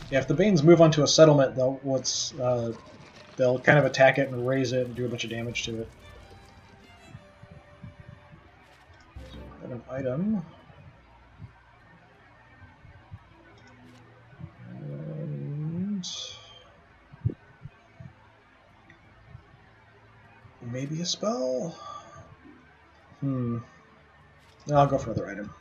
Yeah, if the Banes move onto a settlement, they'll kind of attack it and raise it and do a bunch of damage to it. So I have an item. And maybe a spell? No, I'll go for another item.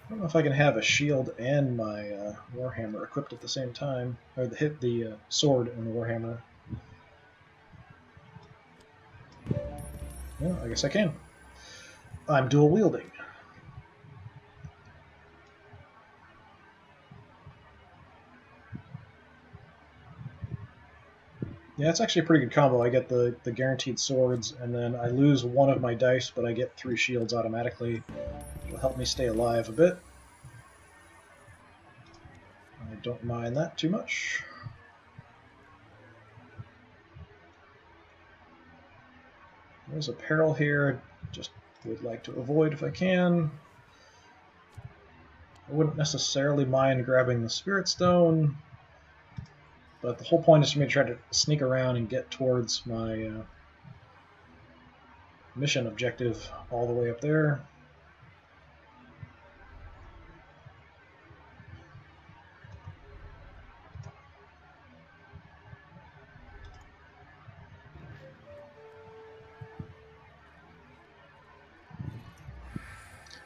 I don't know if I can have a shield and my Warhammer equipped at the same time, or hit the sword and the Warhammer. Yeah, I guess I can. I'm dual wielding. Yeah, it's actually a pretty good combo. I get the guaranteed swords, and then I lose one of my dice, but I get 3 shields automatically. It'll help me stay alive a bit. I don't mind that too much. There's a peril here. Just would like to avoid if I can. I wouldn't necessarily mind grabbing the Spirit Stone, but the whole point is for me to try to sneak around and get towards my mission objective all the way up there.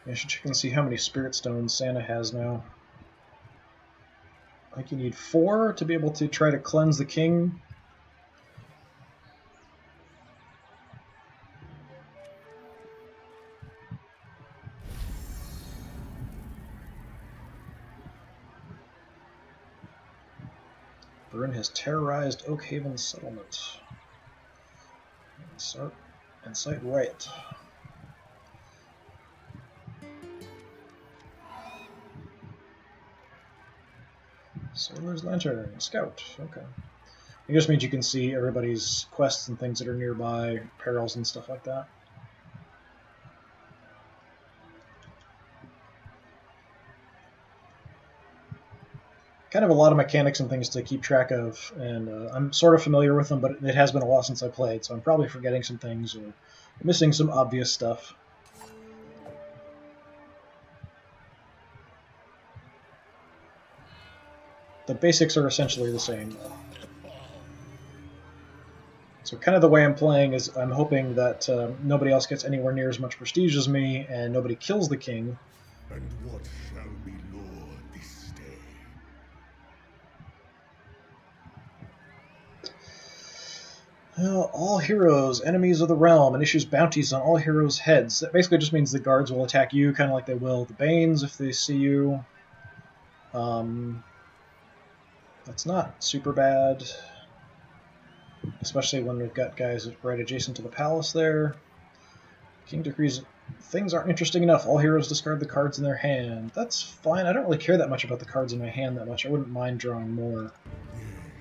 I should check and see how many Spirit Stones Santa has now. I think you need 4 to be able to try to cleanse the king. Burn has terrorized Oakhaven settlement. Incite riot. Sailor's Lantern, Scout, okay. It just means you can see everybody's quests and things that are nearby, perils and stuff like that. Kind of a lot of mechanics and things to keep track of, and I'm sort of familiar with them, but it has been a while since I played, so I'm probably forgetting some things or missing some obvious stuff. The basics are essentially the same, though. So kind of the way I'm playing is I'm hoping that nobody else gets anywhere near as much prestige as me, and nobody kills the king. And what shall be Lord this day? All heroes, enemies of the realm, and issues bounties on all heroes' heads. That basically just means the guards will attack you, kind of like they will the Banes if they see you. That's not super bad, especially when we've got guys right adjacent to the palace there. King decrees things aren't interesting enough. All heroes discard the cards in their hand. That's fine. I don't really care that much about the cards in my hand that much. I wouldn't mind drawing more.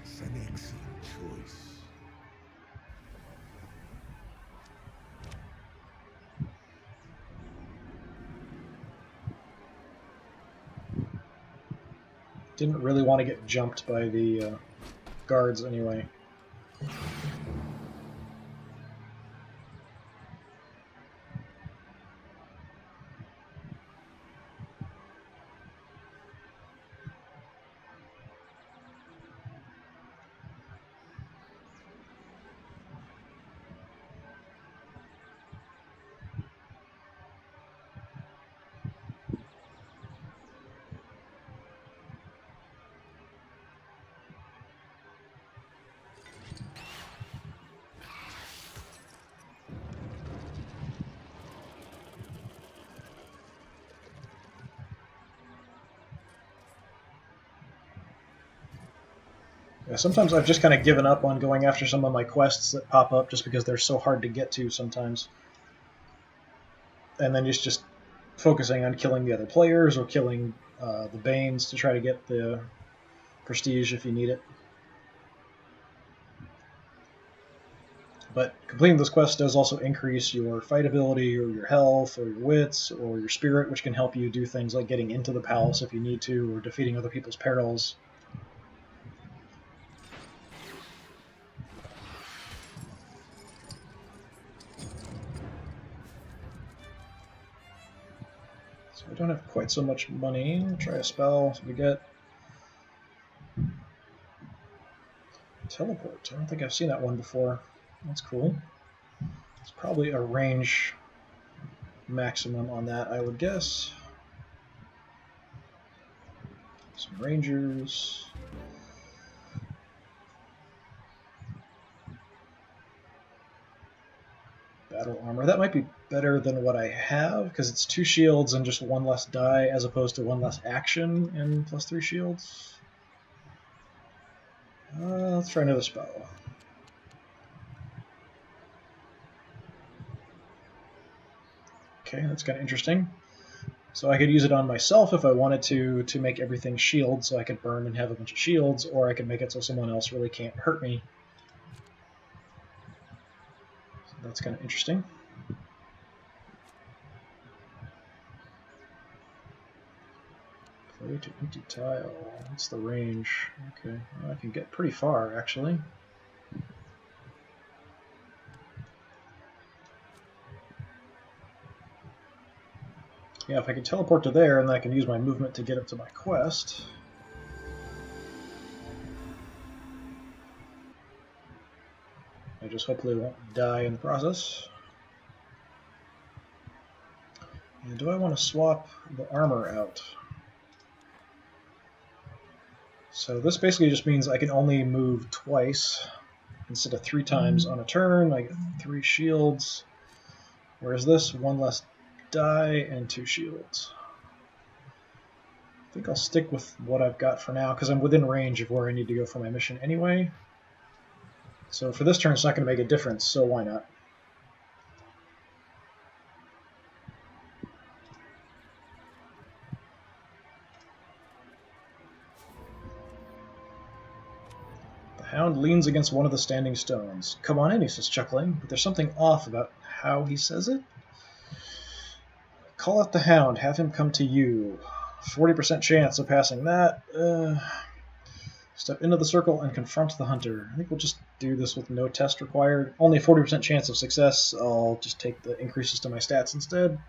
Yes, an excellent choice. Didn't really want to get jumped by the guards anyway. Yeah, sometimes I've just kind of given up on going after some of my quests that pop up just because they're so hard to get to sometimes. And then just focusing on killing the other players or killing the Banes to try to get the prestige if you need it. But completing this quest does also increase your fight ability or your health or your wits or your spirit, which can help you do things like getting into the palace if you need to or defeating other people's perils. So I don't have quite so much money. I'll try a spell. So we get teleport. I don't think I've seen that one before. That's cool. It's probably a range maximum on that, I would guess. Some rangers. Battle armor. That might be better than what I have, because it's 2 shields and just 1 less die, as opposed to 1 less action and plus 3 shields. Let's try another spell. Okay, that's kind of interesting. So I could use it on myself if I wanted to make everything shield, so I could burn and have a bunch of shields, or I could make it so someone else really can't hurt me. So that's kind of interesting. Way to empty tile. What's the range? Okay, well, I can get pretty far, actually. Yeah, if I can teleport to there, and then I can use my movement to get up to my quest. I just hopefully won't die in the process. And do I want to swap the armor out? So this basically just means I can only move twice instead of 3 times on a turn. I get 3 shields. Whereas this, 1 less die and 2 shields. I think I'll stick with what I've got for now because I'm within range of where I need to go for my mission anyway. So for this turn it's not going to make a difference, so why not? The hound leans against one of the standing stones. Come on in, he says, chuckling, but there's something off about how he says it. Call out the hound, have him come to you. 40% chance of passing that. Step into the circle and confront the hunter. I think we'll just do this with no test required. Only a 40% chance of success. I'll just take the increases to my stats instead.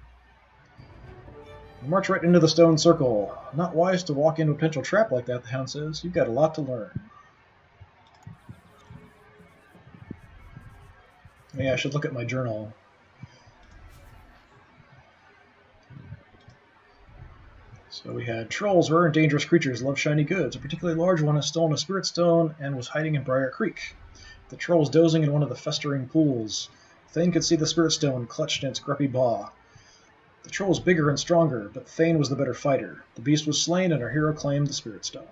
March right into the stone circle. Not wise to walk into a potential trap like that, the hound says. You've got a lot to learn. Yeah, I should look at my journal. So we had trolls, rare and dangerous creatures, love shiny goods. A particularly large one has stolen a spirit stone and was hiding in Briar Creek. The troll was dozing in one of the festering pools. Thane could see the spirit stone clutched in its grumpy paw. The troll was bigger and stronger, but Thane was the better fighter. The beast was slain and our hero claimed the spirit stone.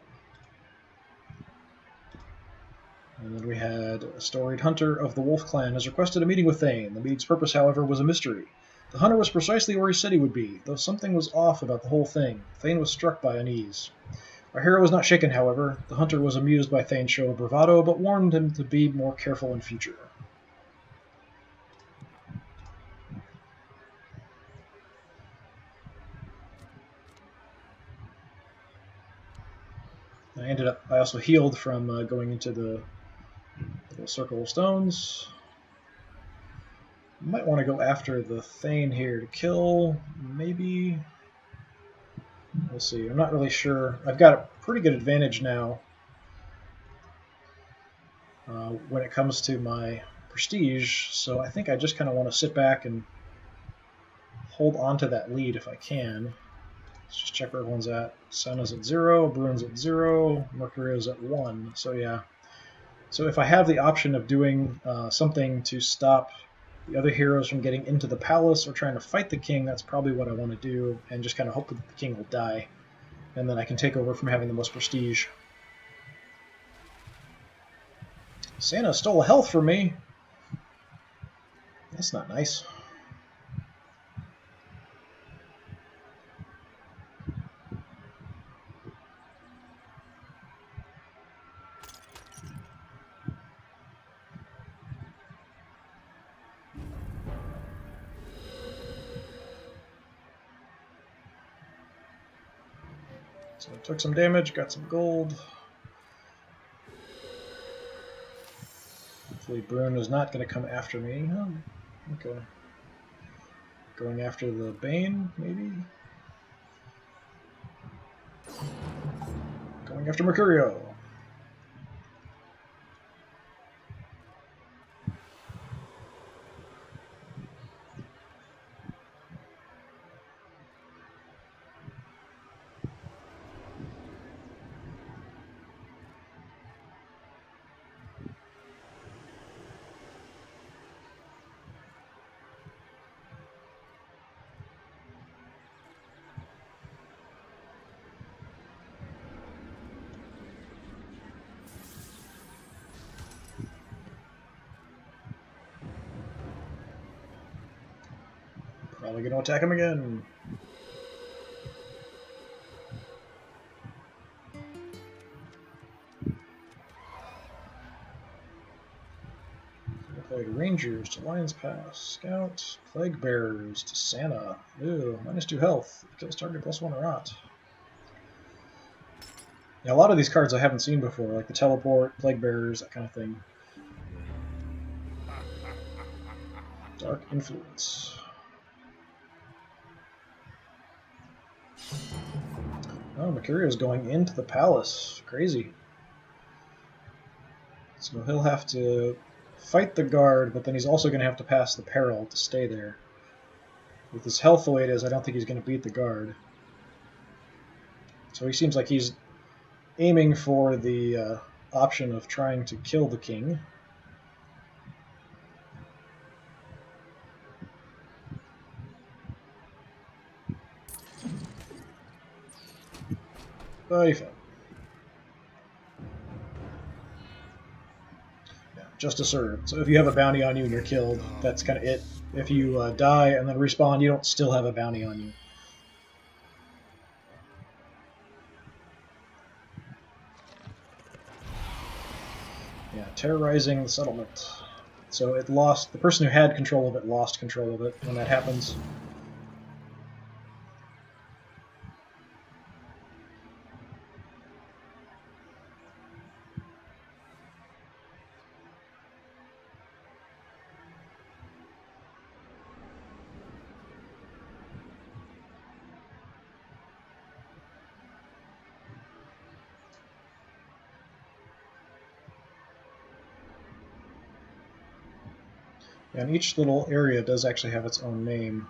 And then we had a storied hunter of the Wolf Clan has requested a meeting with Thane. The meeting's purpose, however, was a mystery. The hunter was precisely where he said he would be, though something was off about the whole thing. Thane was struck by unease. Our hero was not shaken, however. The hunter was amused by Thane's show of bravado, but warned him to be more careful in future. I also healed from going into the little circle of stones. Might want to go after the Thane here to kill, maybe. We'll see. I'm not really sure. I've got a pretty good advantage now when it comes to my prestige, so I think I just kind of want to sit back and hold on to that lead if I can. Let's just check where everyone's at. Senna's at 0, Bruin's at 0, Mercurio's at 1, so yeah. So if I have the option of doing something to stop the other heroes from getting into the palace or trying to fight the king, that's probably what I want to do, and just kind of hope that the king will die, and then I can take over from having the most prestige. Santa stole health from me. That's not nice. So I took some damage, got some gold. Hopefully Bruin is not going to come after me. Oh, okay. Going after the Bane, maybe? Going after Mercurio. Probably going to attack him again. Played Rangers to Lion's Pass. Scout. Plague Bearers to Santa. Ew, -2 health. Kills target +1 or not. Yeah, a lot of these cards I haven't seen before, like the Teleport, Plague Bearers, that kind of thing. Dark Influence. Oh, Mercurio's going into the palace. Crazy. So he'll have to fight the guard, but then he's also going to have to pass the peril to stay there. With his health the way it is, I don't think he's going to beat the guard. So he seems like he's aiming for the option of trying to kill the king. But he failed. Yeah, justice served. So if you have a bounty on you and you're killed, that's kind of it. If you die and then respawn, you don't still have a bounty on you. Yeah, terrorizing the settlement. So it lost, the person who had control of it lost control of it when that happens. And each little area does actually have its own name.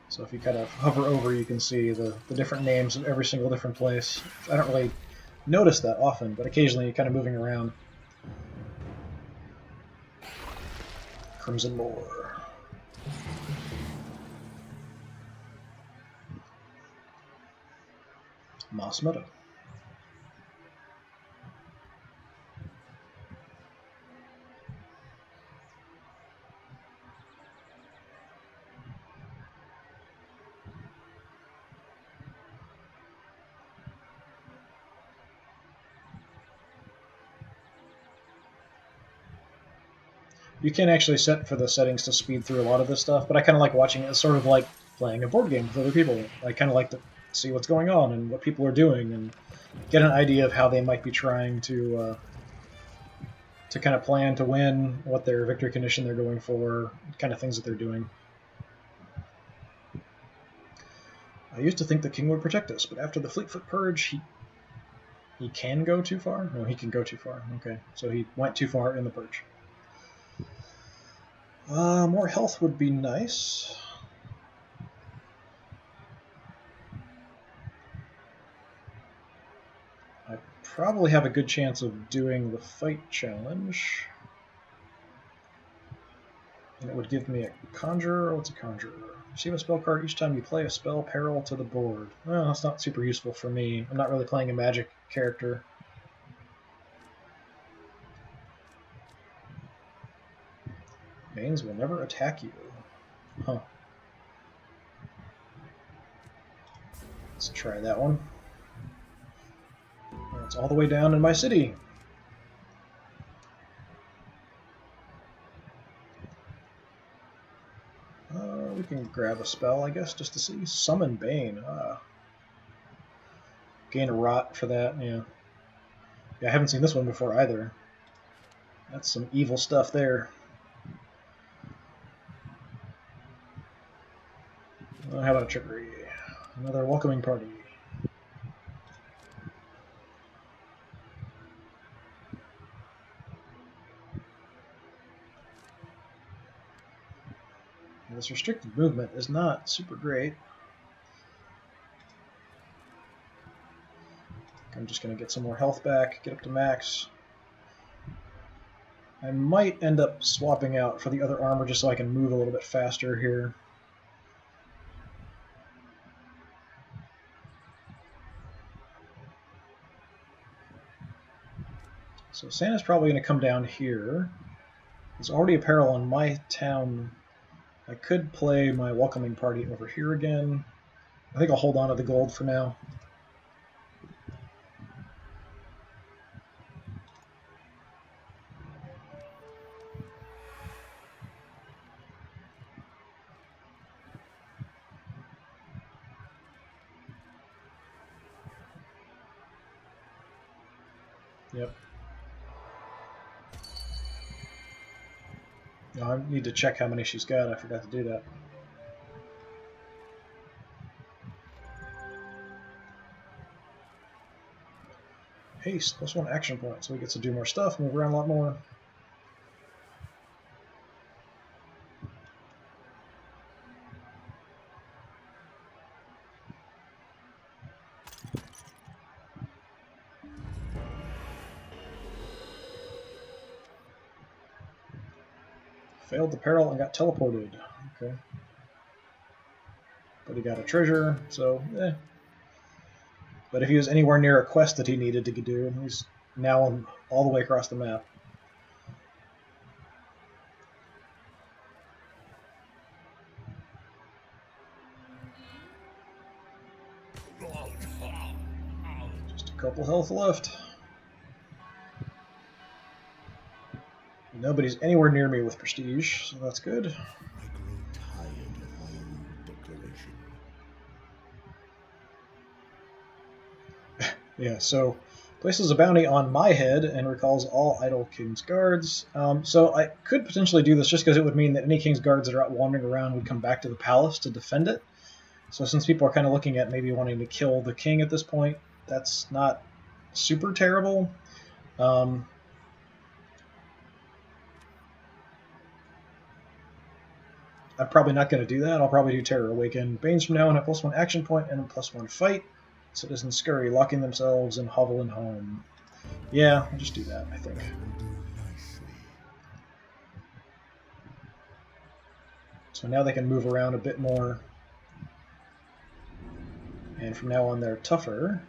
So if you kind of hover over, you can see the different names of every single different place. I don't really notice that often, but occasionally you're kind of moving around. Crimson Moor. Moss Meadow. You can actually set for the settings to speed through a lot of this stuff, but I kind of like watching it. It's sort of like playing a board game with other people. I kind of like to see what's going on and what people are doing and get an idea of how they might be trying to kind of plan to win, what their victory condition they're going for, kind of things that they're doing. I used to think the king would protect us, but after the Fleetfoot Purge, he can go too far? No, he can go too far. Okay, so he went too far in the Purge. More health would be nice. I probably have a good chance of doing the fight challenge. And it would give me a conjurer. What's a conjurer? Receive a spell card each time you play a spell peril to the board. Well, that's not super useful for me. I'm not really playing a magic character. Mains will never attack you. Huh. Let's try that one. It's all the way down in my city. We can grab a spell, I guess, just to see. Summon Bane. Gain a rot for that, yeah. Yeah, I haven't seen this one before either. That's some evil stuff there. How about a trickery? Another welcoming party. This restricted movement is not super great. I'm just going to get some more health back, get up to max. I might end up swapping out for the other armor just so I can move a little bit faster here. So Santa's probably going to come down here. There's already a peril in my town. I could play my welcoming party over here again. I think I'll hold on to the gold for now. Yep. No, I need to check how many she's got. I forgot to do that. Haste, +1 action point, so he gets to do more stuff, move around a lot more. Failed the peril and got teleported. Okay. But he got a treasure, so eh. But if he was anywhere near a quest that he needed to do, he's now all the way across the map. Just a couple health left. Nobody's anywhere near me with prestige, so that's good. I grow tired of my own declaration. Yeah, so places a bounty on my head and recalls all idle king's guards. So I could potentially do this just because it would mean that any king's guards that are out wandering around would come back to the palace to defend it. So since people are kind of looking at maybe wanting to kill the king at this point, that's not super terrible. I'm probably not going to do that. I'll probably do Terror Awaken. Banes from now on have +1 action point and +1 fight. Citizens scurry, locking themselves and hoveling home. Yeah, I'll just do that, I think. That will do nicely. So now they can move around a bit more. And from now on they're tougher.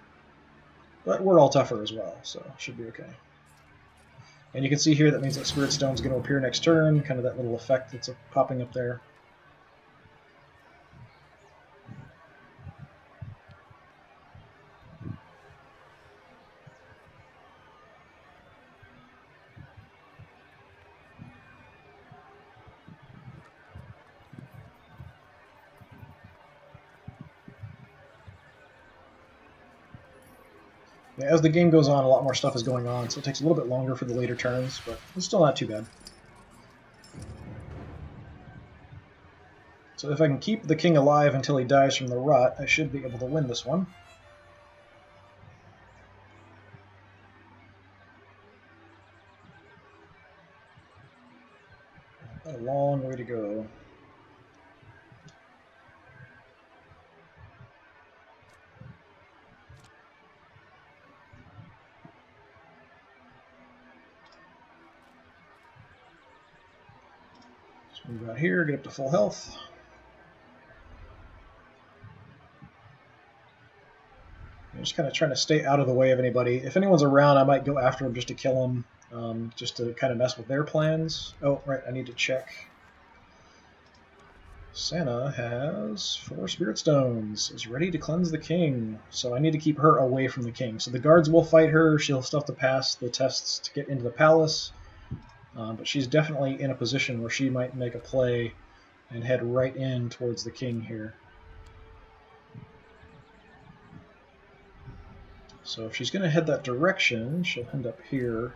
But we're all tougher as well, so it should be okay. And you can see here that means that Spirit Stone's going to appear next turn, kind of that little effect that's popping up there. Yeah, as the game goes on, a lot more stuff is going on, so it takes a little bit longer for the later turns, but it's still not too bad. So if I can keep the king alive until he dies from the rot, I should be able to win this one. A long way to go. Just move out here, get up to full health. I'm just kind of trying to stay out of the way of anybody. If anyone's around, I might go after them just to kill them, just to kind of mess with their plans. Oh, right, I need to check. Santa has 4 Spirit Stones, is ready to cleanse the king, so I need to keep her away from the king. So the guards will fight her, she'll still have to pass the tests to get into the palace, but she's definitely in a position where she might make a play and head right in towards the king here. So if she's going to head that direction, she'll end up here.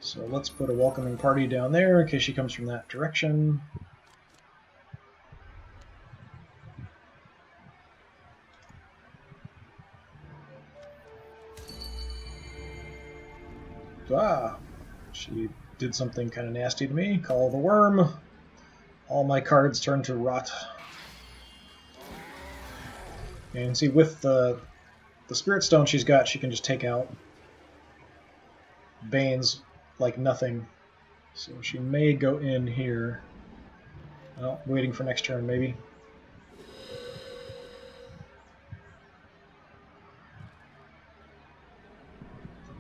So let's put a welcoming party down there in case she comes from that direction. Ah, she did something kind of nasty to me. Call the worm. All my cards turn to rot. And see, with the Spirit Stone she's got, she can just take out Banes like nothing. So she may go in here. Well, waiting for next turn, maybe.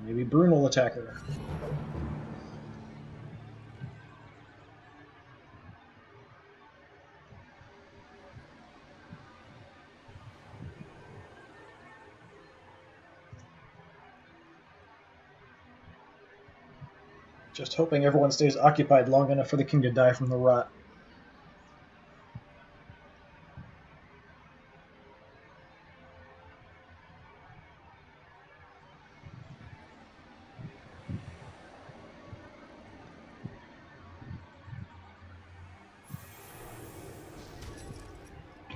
Maybe Brune will attack her. Just hoping everyone stays occupied long enough for the king to die from the rot.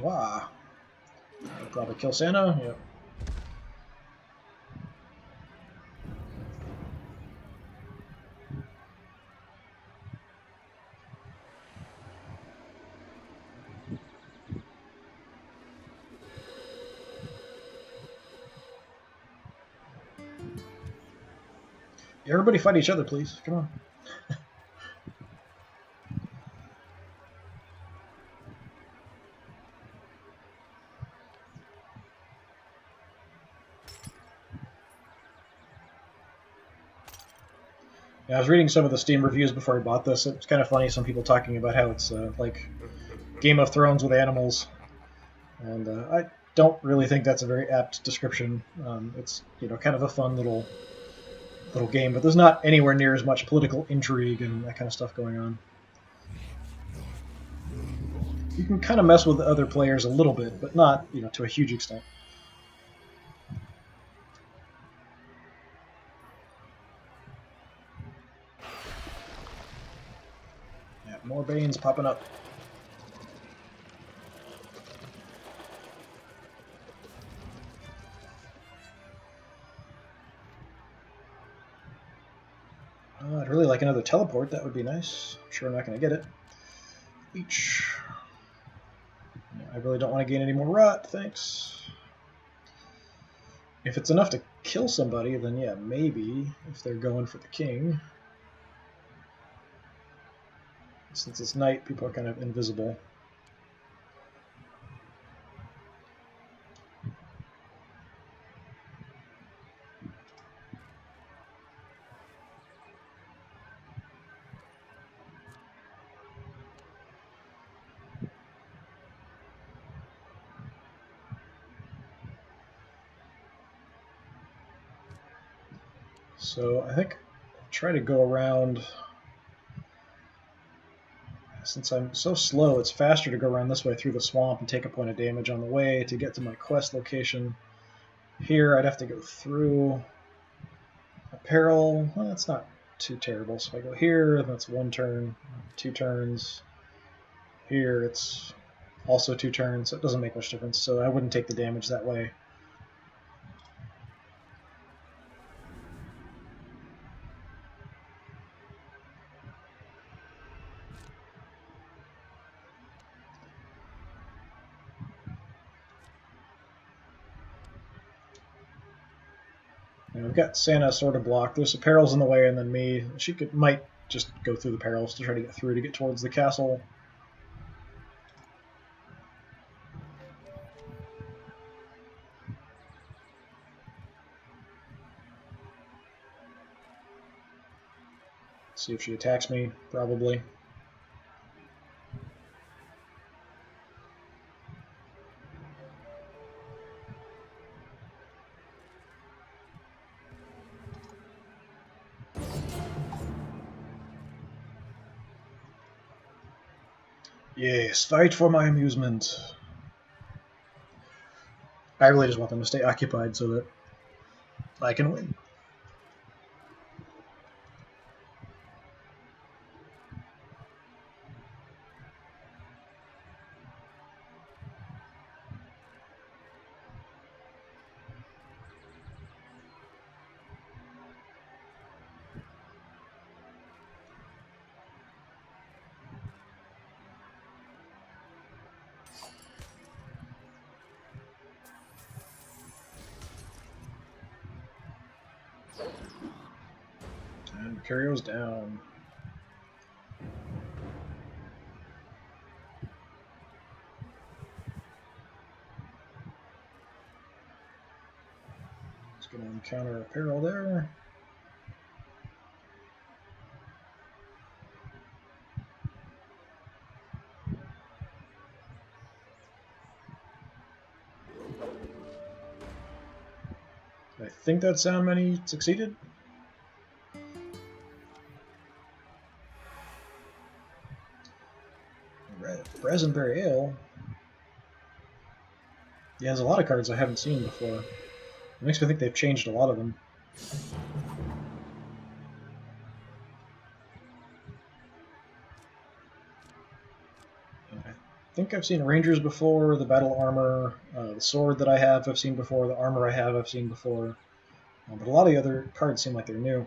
Wow. I'll probably kill Santa. Yep. Everybody fight each other, please. Come on. Yeah, I was reading some of the Steam reviews before I bought this. It's kind of funny, some people talking about how it's like Game of Thrones with animals. And I don't really think that's a very apt description. It's kind of a fun little game, but there's not anywhere near as much political intrigue and that kind of stuff going on. You can kind of mess with the other players a little bit, but not to a huge extent. Yeah, more Banes popping up. I'd really like another teleport. That would be nice. I'm sure I'm not going to get it. Leech. Yeah, I really don't want to gain any more rot. Thanks. If it's enough to kill somebody, then yeah, maybe if they're going for the king. Since it's night, people are kind of invisible. So I think I'll try to go around. Since I'm so slow, it's faster to go around this way through the swamp and take a point of damage on the way to get to my quest location. Here, I'd have to go through a peril. Well, that's not too terrible. So if I go here, that's 1 turn, 2 turns. Here, it's also 2 turns, so it doesn't make much difference. So I wouldn't take the damage that way. We've got Santa sort of blocked. There's some perils in the way, and then me. She might just go through the perils to try to get through to get towards the castle. See if she attacks me, probably. Yes, fight for my amusement. I really just want them to stay occupied so that I can win. And Mercurio's down. It's going to encounter a peril there. I think that sound many succeeded. Raspberry Ale. Yeah, there's a lot of cards I haven't seen before. It makes me think they've changed a lot of them. think I've seen Rangers before, the battle armor, the sword that I have I've seen before, the armor I have I've seen before. But a lot of the other cards seem like they're new.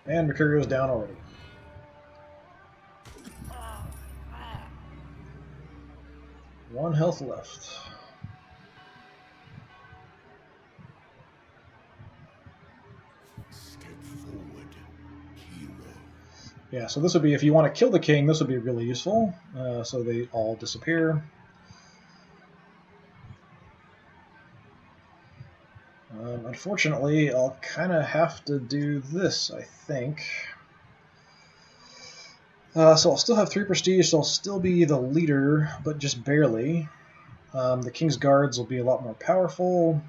And Mercurio's down already. One health left. Step forward, hero. Yeah, so this would be, if you want to kill the king, this would be really useful. So they all disappear. Unfortunately, I'll kind of have to do this, I think. So I'll still have 3 prestige, so I'll still be the leader, but just barely. The king's guards will be a lot more powerful.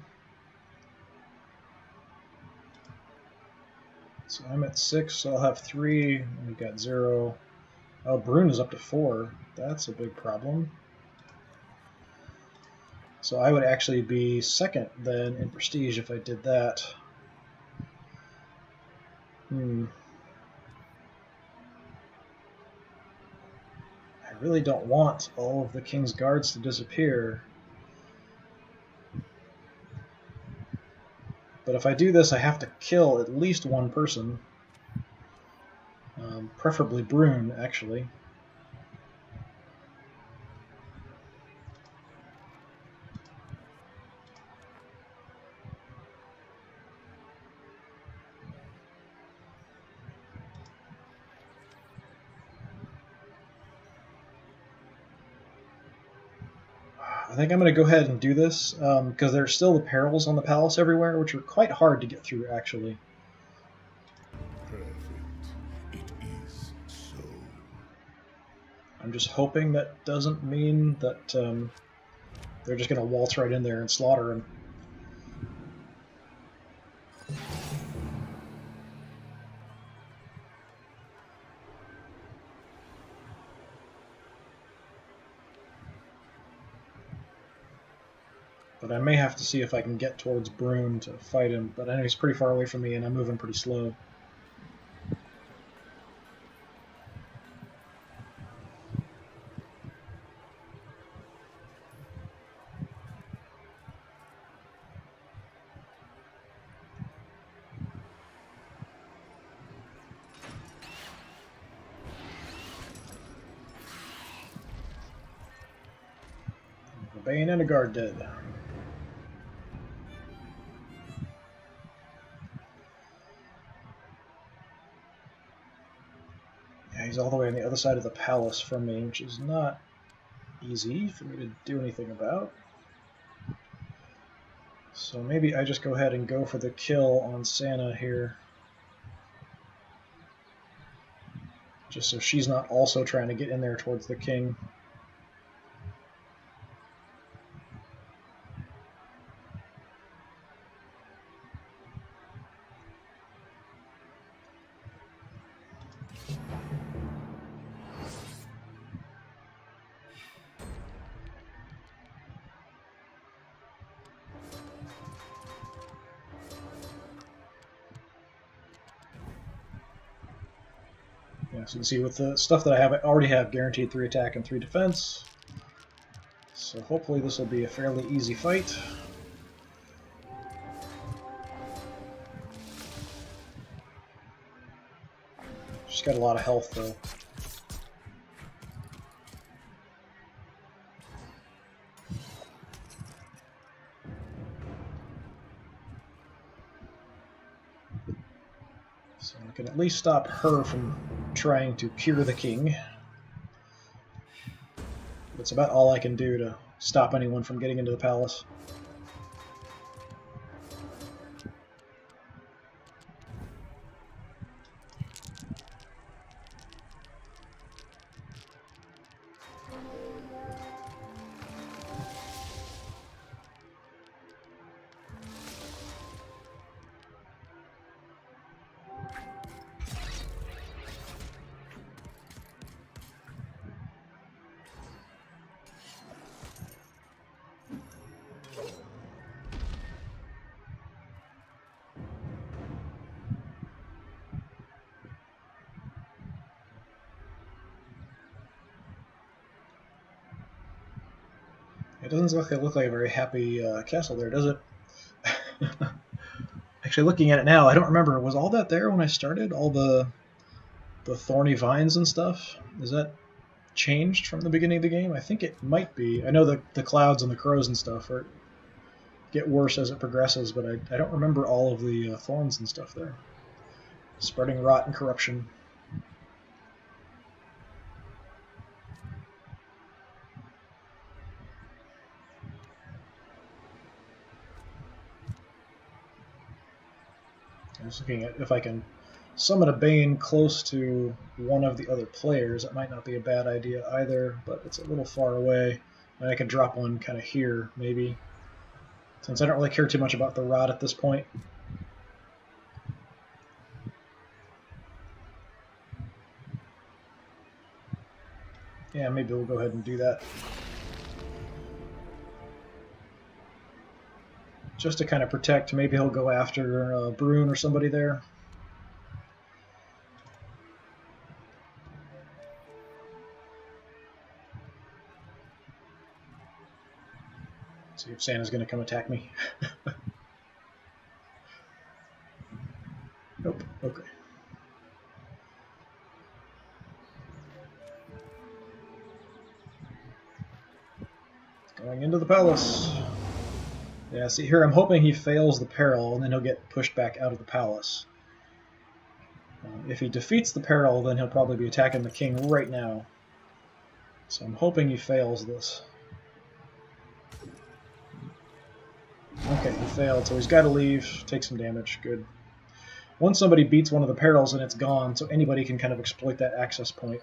So I'm at 6, so I'll have 3. We've got 0. Oh, Brune is up to 4. That's a big problem. So I would actually be second then in prestige if I did that. I really don't want all of the king's guards to disappear. But if I do this, I have to kill at least one person. Preferably Brune, actually. I think I'm going to go ahead and do this, because there's still the perils on the palace everywhere, which are quite hard to get through, actually. Perfect. It is so. I'm just hoping that doesn't mean that they're just going to waltz right in there and slaughter him. But I may have to see if I can get towards Brune to fight him, but I know he's pretty far away from me and I'm moving pretty slow. Bane and a guard dead. Yeah, he's all the way on the other side of the palace from me, which is not easy for me to do anything about. So maybe I just go ahead and go for the kill on Santa here. Just so she's not also trying to get in there towards the king. Yeah, so you can see with the stuff that I have, I already have guaranteed 3 attack and 3 defense. So hopefully this will be a fairly easy fight. She's got a lot of health though. So I can at least stop her from trying to cure the king. That's about all I can do to stop anyone from getting into the palace. doesn't look like a very happy castle there, does it? Actually, looking at it now, I don't remember. Was all that there when I started? All the thorny vines and stuff? Is that changed from the beginning of the game? I think it might be. I know the clouds and the crows and stuff get worse as it progresses, but I don't remember all of the thorns and stuff there. Spreading rot and corruption. I'm just looking at if I can summon a Bane close to one of the other players. That might not be a bad idea either, but it's a little far away. And I could drop one kind of here, maybe. Since I don't really care too much about the rod at this point. Yeah, maybe we'll go ahead and do that. Just to kind of protect, maybe he'll go after Brune or somebody there. See if Santa's going to come attack me. Nope. Okay. Going into the palace. Yeah, see here, I'm hoping he fails the peril, and then he'll get pushed back out of the palace. If he defeats the peril, then he'll probably be attacking the king right now. So I'm hoping he fails this. Okay, he failed, so he's got to leave, take some damage. Good. Once somebody beats one of the perils, then it's gone, so anybody can kind of exploit that access point.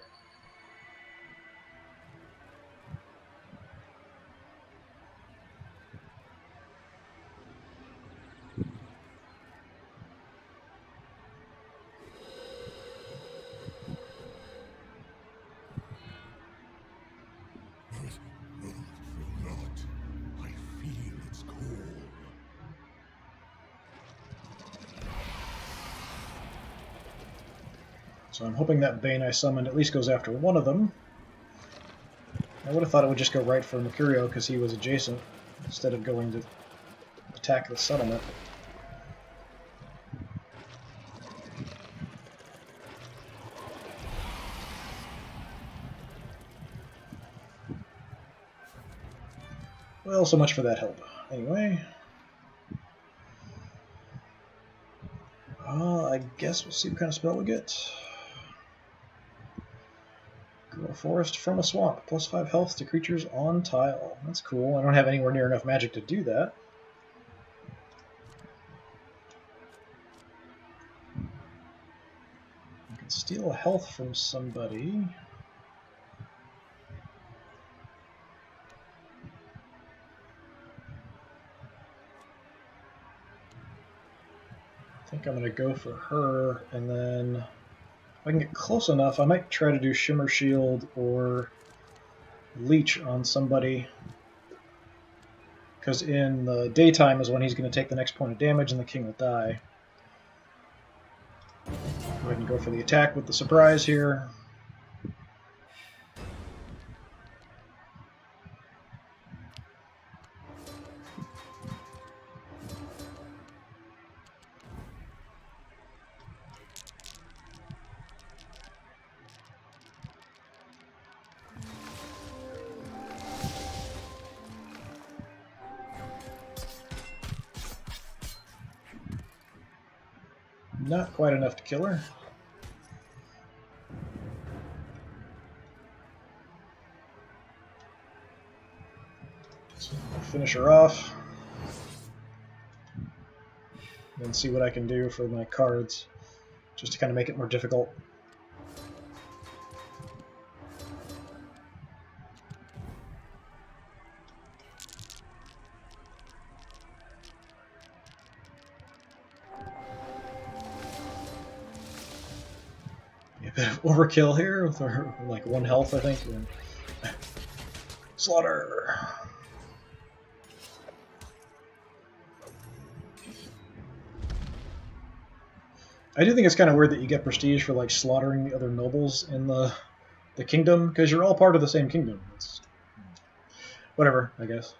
So I'm hoping that Bane I summoned at least goes after one of them. I would have thought it would just go right for Mercurio because he was adjacent, instead of going to attack the settlement. Well, so much for that help. Anyway. I guess we'll see what kind of spell we get. Grow a forest from a swamp. +5 health to creatures on tile. That's cool. I don't have anywhere near enough magic to do that. I can steal health from somebody. I think I'm going to go for her, and then if I can get close enough, I might try to do Shimmer Shield or Leech on somebody. Because in the daytime is when he's going to take the next point of damage and the king will die. Go ahead and go for the attack with the surprise here. Not quite enough to kill her. So I'll finish her off. Then see what I can do for my cards, just to kind of make it more difficult. A bit of overkill here with our, like 1 health, I think. Slaughter! I do think it's kind of weird that you get prestige for like slaughtering the other nobles in the kingdom, because you're all part of the same kingdom. whatever, I guess.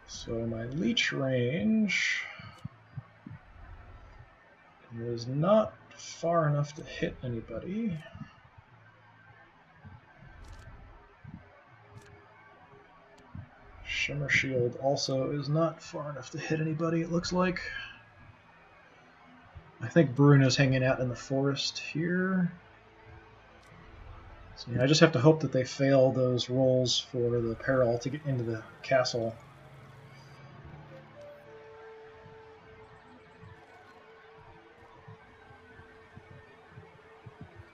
So my leech range was not far enough to hit anybody. Shimmer Shield also is not far enough to hit anybody, it looks like. I think Bruno's hanging out in the forest here. So yeah, I just have to hope that they fail those rolls for the peril to get into the castle.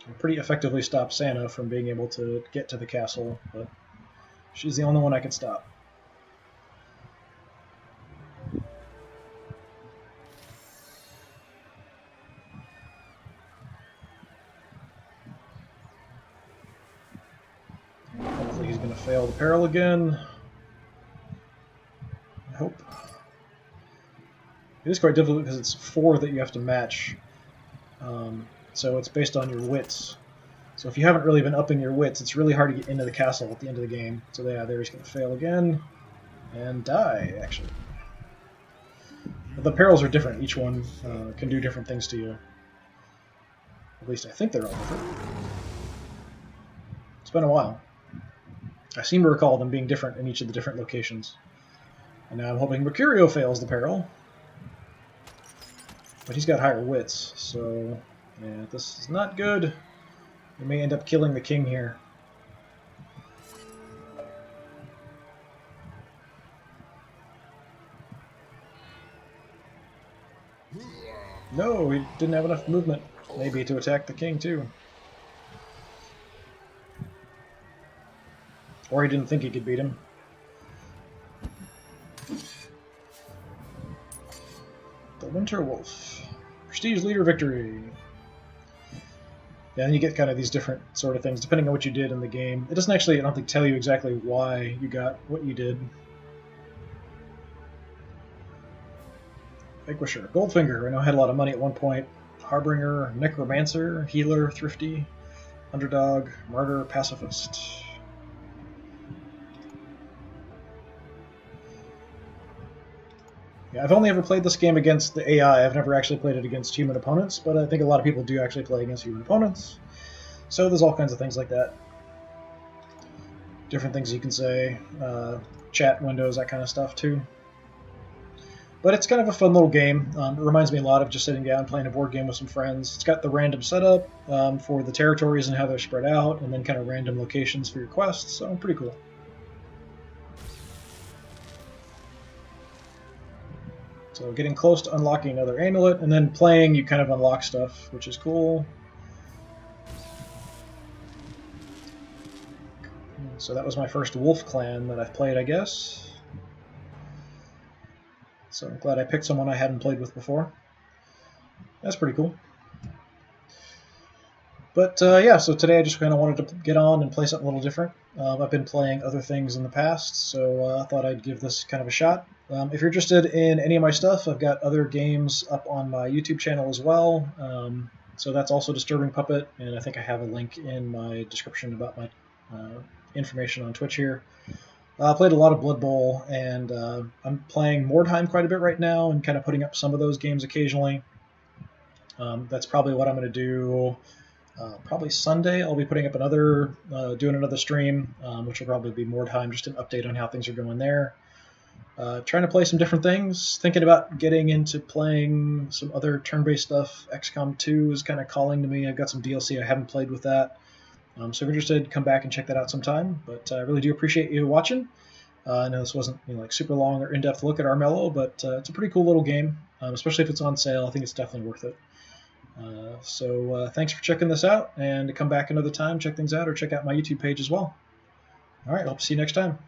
I pretty effectively stopped Santa from being able to get to the castle, but she's the only one I could stop. Hopefully he's going to fail the peril again. I hope. It is quite difficult because it's 4 that you have to match. So it's based on your wits. So if you haven't really been upping your wits, it's really hard to get into the castle at the end of the game. So yeah, there he's going to fail again. And die, actually. But the perils are different. Each one can do different things to you. At least I think they're all different. It's been a while. I seem to recall them being different in each of the different locations. And now I'm hoping Mercurio fails the peril. But he's got higher wits, so yeah, this is not good. We may end up killing the king here. No, he didn't have enough movement. Maybe to attack the king too. Or he didn't think he could beat him. The Winter Wolf. Prestige leader victory. Yeah, and you get kind of these different sort of things depending on what you did in the game. It doesn't actually, I don't think, tell you exactly why you got what you did. Vanquisher. Goldfinger. I know I had a lot of money at one point. Harbinger. Necromancer. Healer. Thrifty. Underdog. Martyr. Pacifist. Yeah, I've only ever played this game against the AI. I've never actually played it against human opponents, but I think a lot of people do actually play against human opponents. So there's all kinds of things like that. Different things you can say, chat windows, that kind of stuff too. But it's kind of a fun little game. It reminds me a lot of just sitting down playing a board game with some friends. It's got the random setup for the territories and how they're spread out, and then kind of random locations for your quests, so pretty cool. So getting close to unlocking another amulet, and then playing, you kind of unlock stuff, which is cool. So that was my first wolf clan that I've played, I guess. So I'm glad I picked someone I hadn't played with before. That's pretty cool. But yeah, so today I just kind of wanted to get on and play something a little different. I've been playing other things in the past, so I thought I'd give this kind of a shot. If you're interested in any of my stuff, I've got other games up on my YouTube channel as well. So that's also Disturbing Puppet, and I think I have a link in my description about my information on Twitch here. I played a lot of Blood Bowl, and I'm playing Mordheim quite a bit right now and kind of putting up some of those games occasionally. That's probably what I'm going to do. Probably Sunday I'll be putting up doing another stream, which will probably be Mordheim, just an update on how things are going there. Trying to play some different things, thinking about getting into playing some other turn-based stuff. XCOM 2 is kind of calling to me. I've got some DLC I haven't played with that. So if you're interested, come back and check that out sometime. But I really do appreciate you watching. I know this wasn't like super long or in-depth look at Armello, but it's a pretty cool little game, especially if it's on sale. I think it's definitely worth it. So thanks for checking this out, and come back another time, check things out, or check out my YouTube page as well. All right, hope to see you next time.